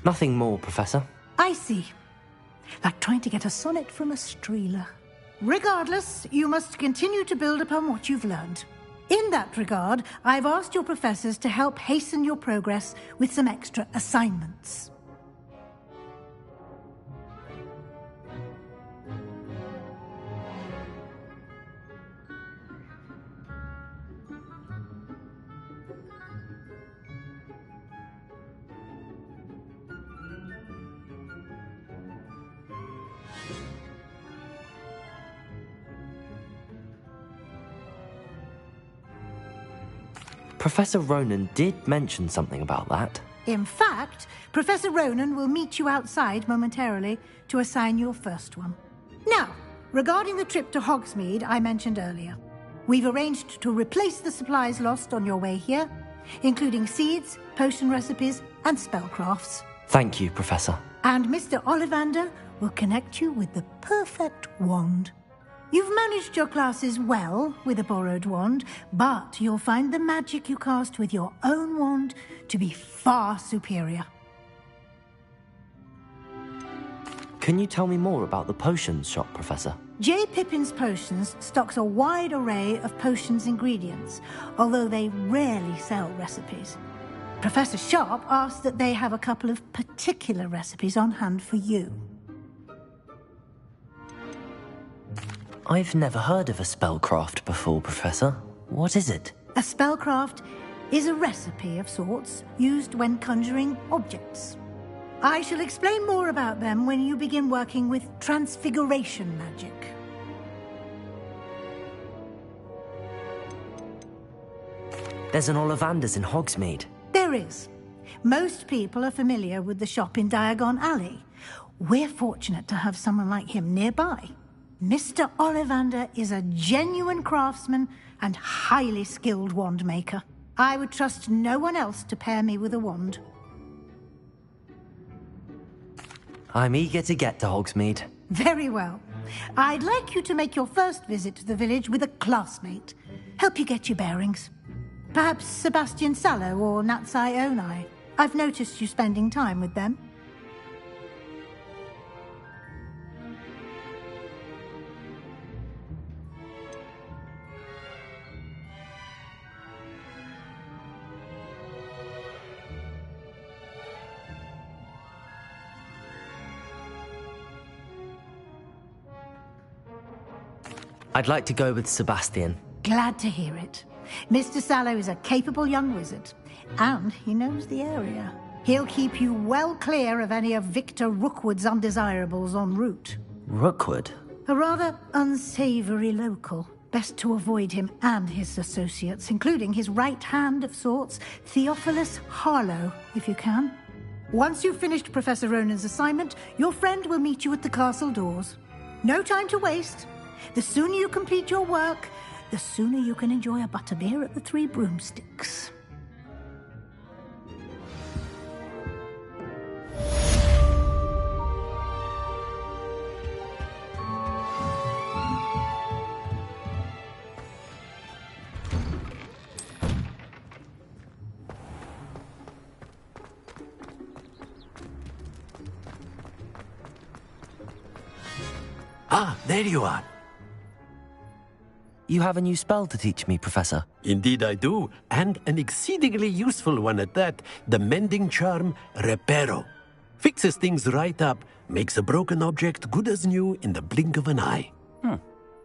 Nothing more, Professor. I see. Like trying to get a sonnet from a streeler. Regardless, you must continue to build upon what you've learned. In that regard, I've asked your professors to help hasten your progress with some extra assignments. Professor Ronan did mention something about that. In fact, Professor Ronan will meet you outside momentarily to assign your first one. Now, regarding the trip to Hogsmeade I mentioned earlier, we've arranged to replace the supplies lost on your way here, including seeds, potion recipes, and spellcrafts. Thank you, Professor. And Mr. Ollivander will connect you with the perfect wand. You've managed your classes well with a borrowed wand, but you'll find the magic you cast with your own wand to be far superior. Can you tell me more about the potions shop, Professor? J. Pippin's Potions stocks a wide array of potions ingredients, although they rarely sell recipes. Professor Sharp asked that they have a couple of particular recipes on hand for you. I've never heard of a spellcraft before, Professor. What is it? A spellcraft is a recipe of sorts used when conjuring objects. I shall explain more about them when you begin working with transfiguration magic. There's an Ollivander's in Hogsmeade. There is. Most people are familiar with the shop in Diagon Alley. We're fortunate to have someone like him nearby. Mr. Ollivander is a genuine craftsman and highly skilled wand maker. I would trust no one else to pair me with a wand. I'm eager to get to Hogsmeade. Very well. I'd like you to make your first visit to the village with a classmate. Help you get your bearings. Perhaps Sebastian Sallow or Natsai Onai. I've noticed you spending time with them. I'd like to go with Sebastian. Glad to hear it. Mr. Sallow is a capable young wizard, and he knows the area. He'll keep you well clear of any of Victor Rookwood's undesirables en route. Rookwood? A rather unsavory local. Best to avoid him and his associates, including his right hand of sorts, Theophilus Harlow, if you can. Once you've finished Professor Ronan's assignment, your friend will meet you at the castle doors. No time to waste. The sooner you complete your work, the sooner you can enjoy a butterbeer at the Three Broomsticks. Ah, there you are. You have a new spell to teach me, Professor. Indeed I do, and an exceedingly useful one at that. The mending charm, Reparo. Fixes things right up, makes a broken object good as new in the blink of an eye.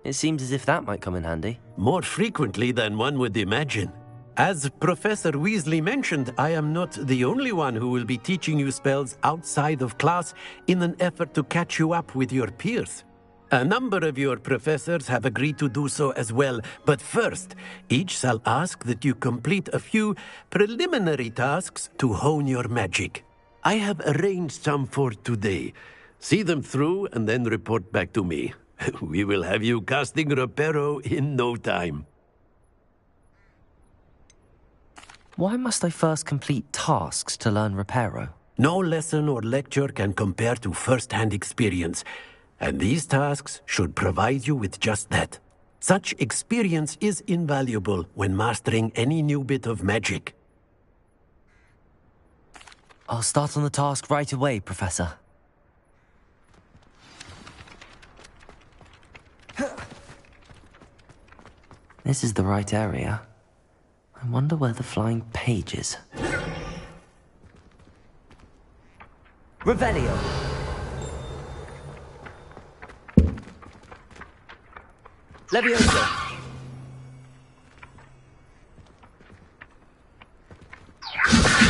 It seems as if that might come in handy. More frequently than one would imagine. As Professor Weasley mentioned, I am not the only one who will be teaching you spells outside of class in an effort to catch you up with your peers. A number of your professors have agreed to do so as well, but first, each shall ask that you complete a few preliminary tasks to hone your magic. I have arranged some for today. See them through and then report back to me. We will have you casting Reparo in no time. Why must I first complete tasks to learn Reparo? No lesson or lecture can compare to first-hand experience, and these tasks should provide you with just that. Such experience is invaluable when mastering any new bit of magic. I'll start on the task right away, Professor. This is the right area. I wonder where the flying page is. Revelio! Leviosa!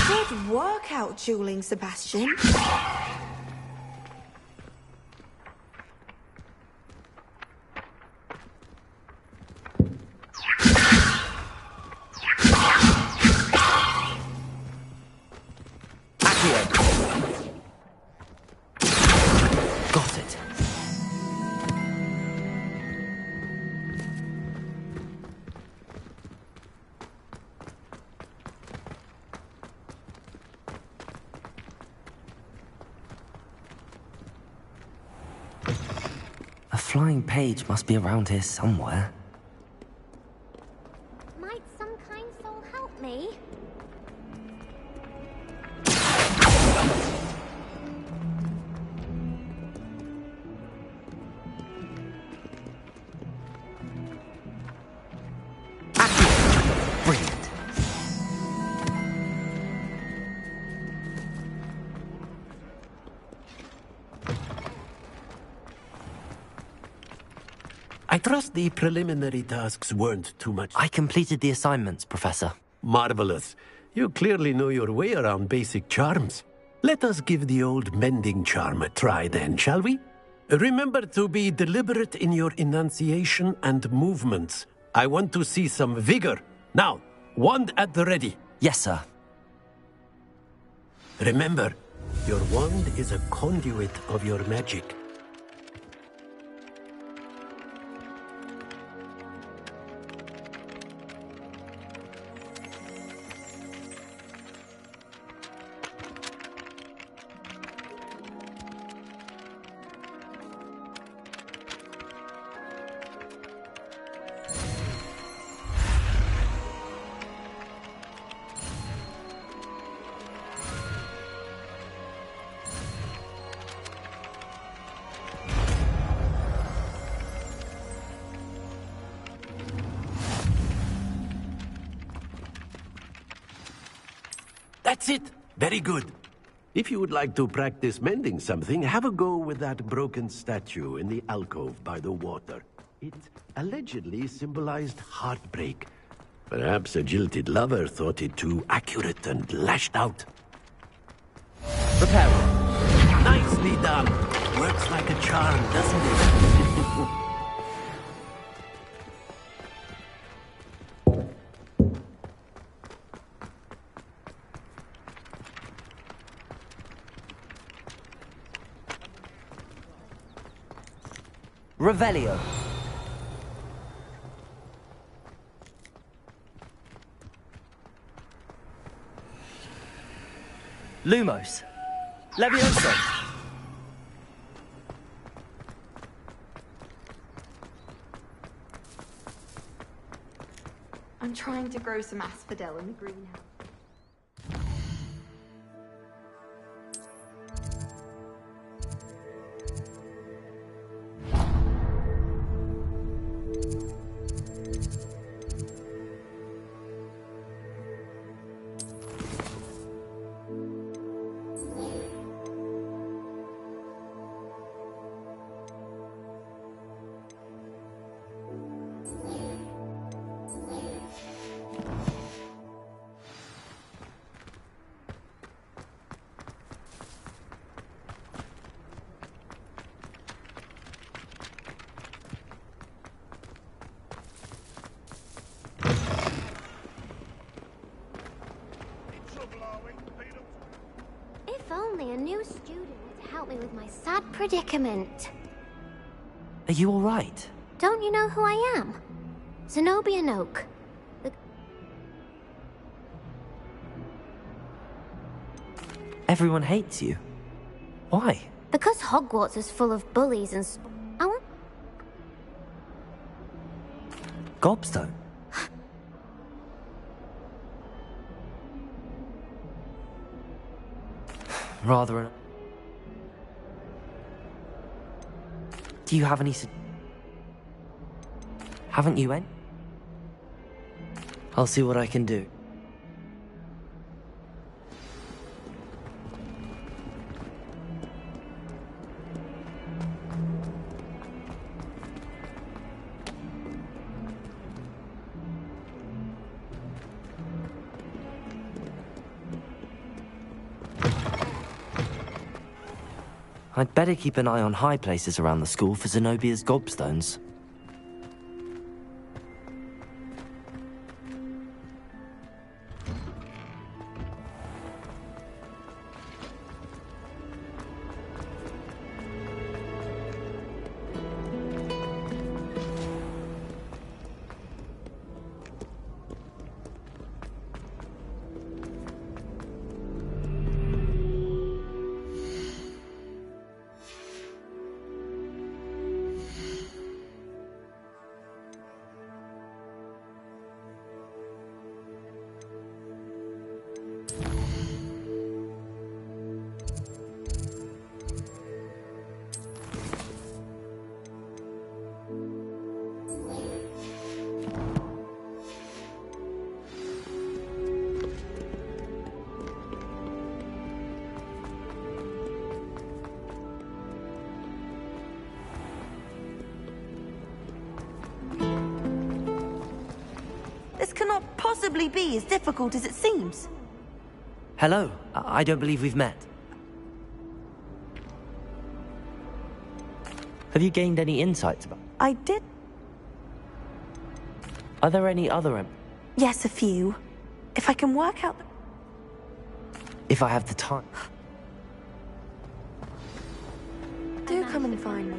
Good work out dueling, Sebastian. Got it. A flying page must be around here somewhere. Might some kind soul help me? Brilliant. I trust the preliminary tasks weren't too much. I completed the assignments, Professor. Marvelous. You clearly know your way around basic charms. Let us give the old mending charm a try then, shall we? Remember to be deliberate in your enunciation and movements. I want to see some vigor. Now, wand at the ready. Yes, sir. Remember, your wand is a conduit of your magic. That's it. Very good. If you would like to practice mending something, have a go with that broken statue in the alcove by the water. It allegedly symbolized heartbreak. Perhaps a jilted lover thought it too accurate and lashed out. Prepare. Nicely done. Works like a charm, doesn't it? Revelio. Lumos. Levioso. I'm trying to grow some asphodel in the greenhouse. If only a new student were to help me with my sad predicament. Are you alright? Don't you know who I am? Zenobia Noak. Everyone hates you. Why? Because Hogwarts is full of bullies and I want... Gobstone? Rather an... Do you have any... Haven't you any? I'll see what I can do. I'd better keep an eye on high places around the school for Zenobia's gobstones. This cannot possibly be as difficult as it seems. Hello. I don't believe we've met. Have you gained any insights about... I did. Are there any other... Yes, a few. If I can work out... If I have the time. Do come and find me.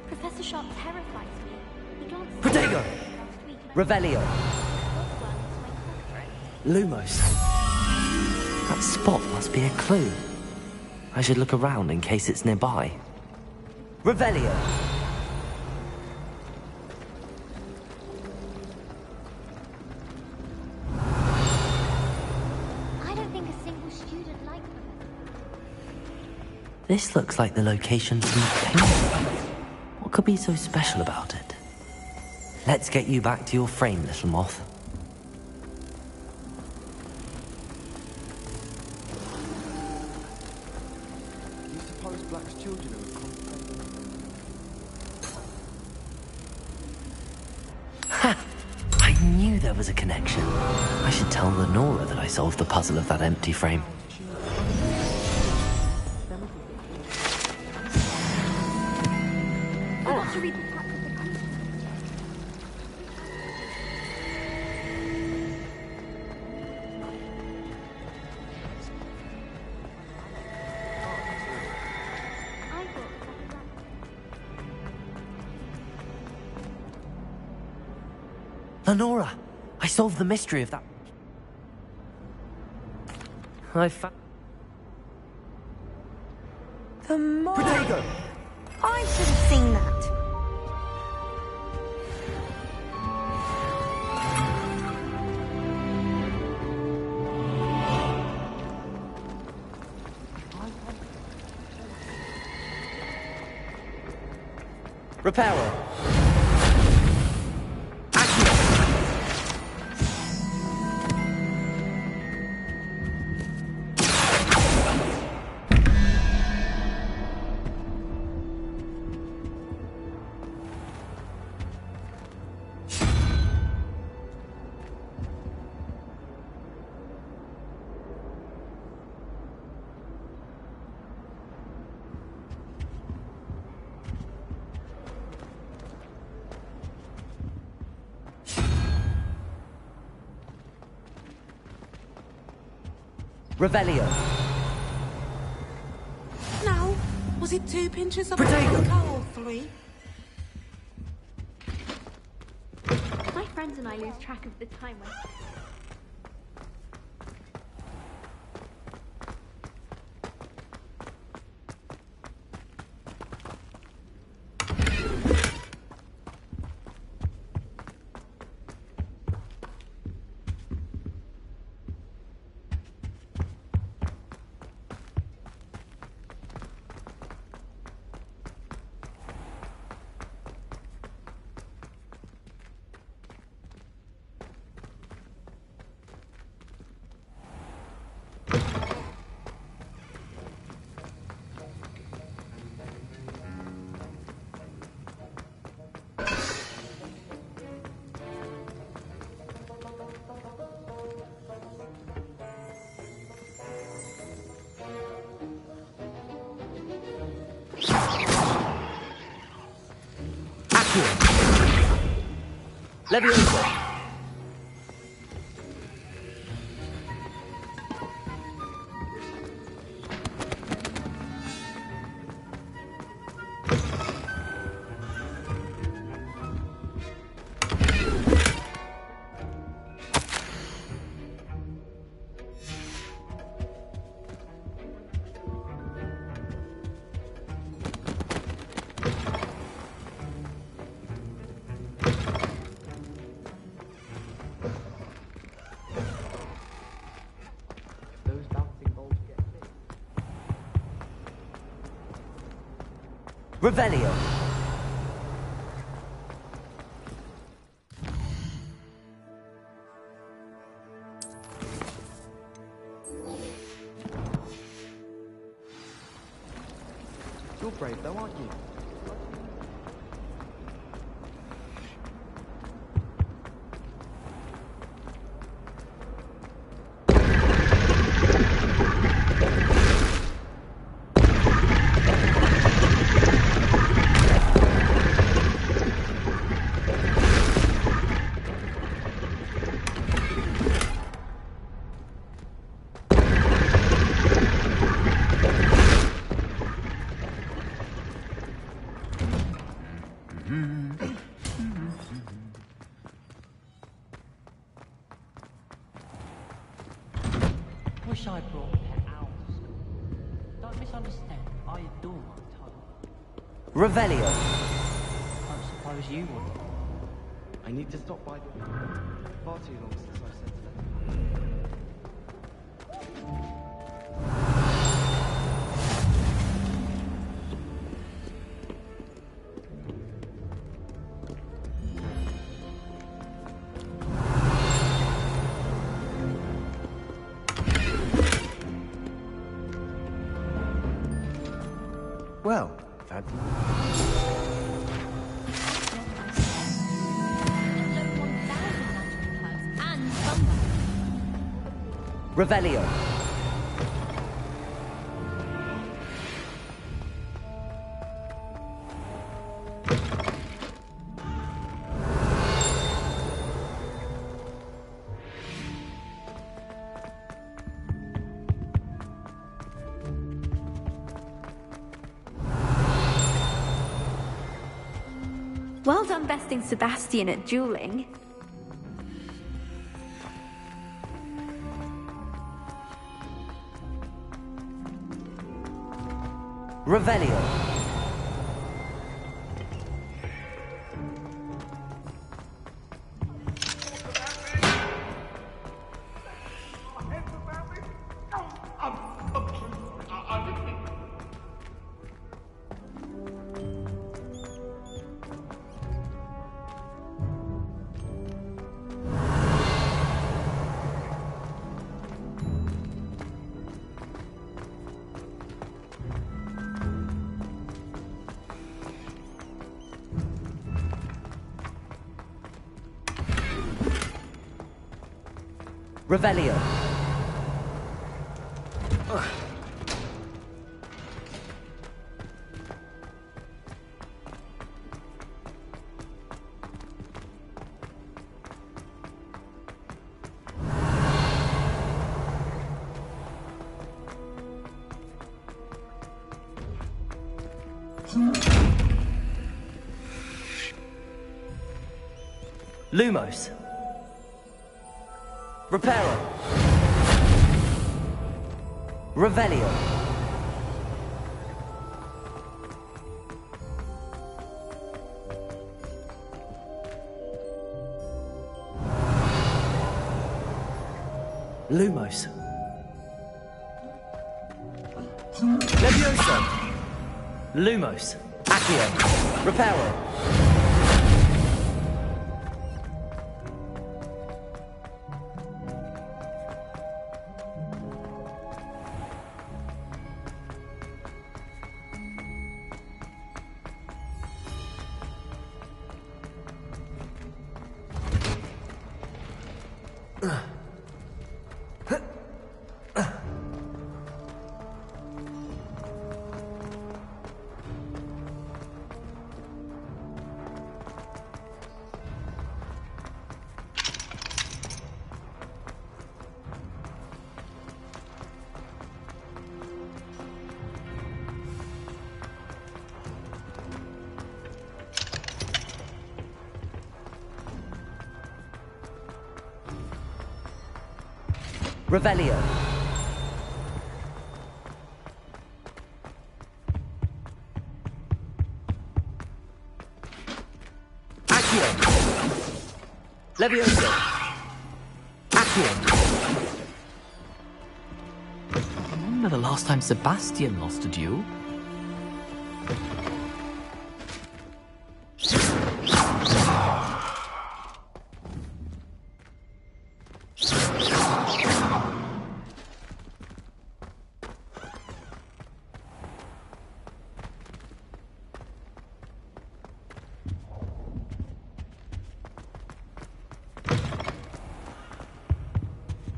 Professor Sharp terrifies me. He glances... Protego! Revelio! Lumos. That spot must be a clue. I should look around in case it's nearby. Revelio! I don't think a single student likes them. This looks like the location from the painting. What could be so special about it? Let's get you back to your frame, little moth. Do you suppose Black's children are Ha! I knew there was a connection. I should tell Lenora that I solved the puzzle of that empty frame. To read the back of the book. Lenora! I solved the mystery of that... I found... The more... Protego! I should have seen that. Reparo! Revelio. Now, was it 2 pinches of Potato. paprika or 3? My friends and I lose track of the time when... Leviosa. Revelio. You're brave though, aren't you? Wish I brought a pet owl to school. Don't misunderstand. I adore my toad. Revelio. Don't suppose you would. I need to stop by. Far too long since I've said that. Well, that... Revelio. Well done besting Sebastian at dueling. Revelio. Revelio. Lumos. Reparo. Revelio. Lumos. Levioso. Lumos. Accio. Reparo. Revelio. Accio. Levioso. Accio. I remember the last time Sebastian lost a duel.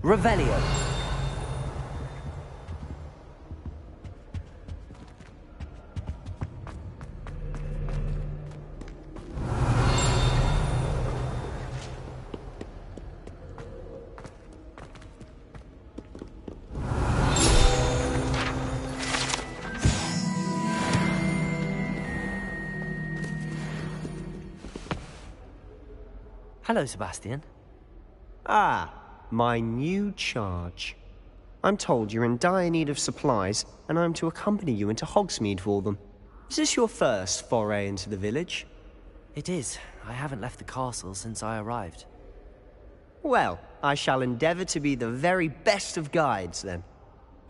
Revelio. Hello, Sebastian. Ah, my new charge. I'm told you're in dire need of supplies, and I'm to accompany you into Hogsmeade for them. Is this your first foray into the village? It is. I haven't left the castle since I arrived. Well, I shall endeavour to be the very best of guides, then.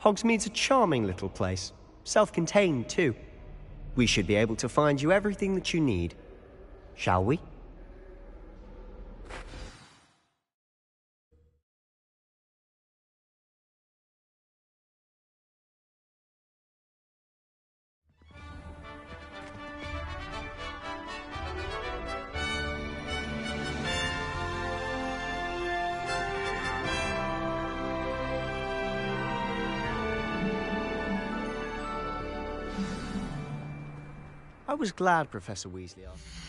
Hogsmeade's a charming little place. Self-contained, too. We should be able to find you everything that you need. Shall we? I was glad Professor Weasley asked.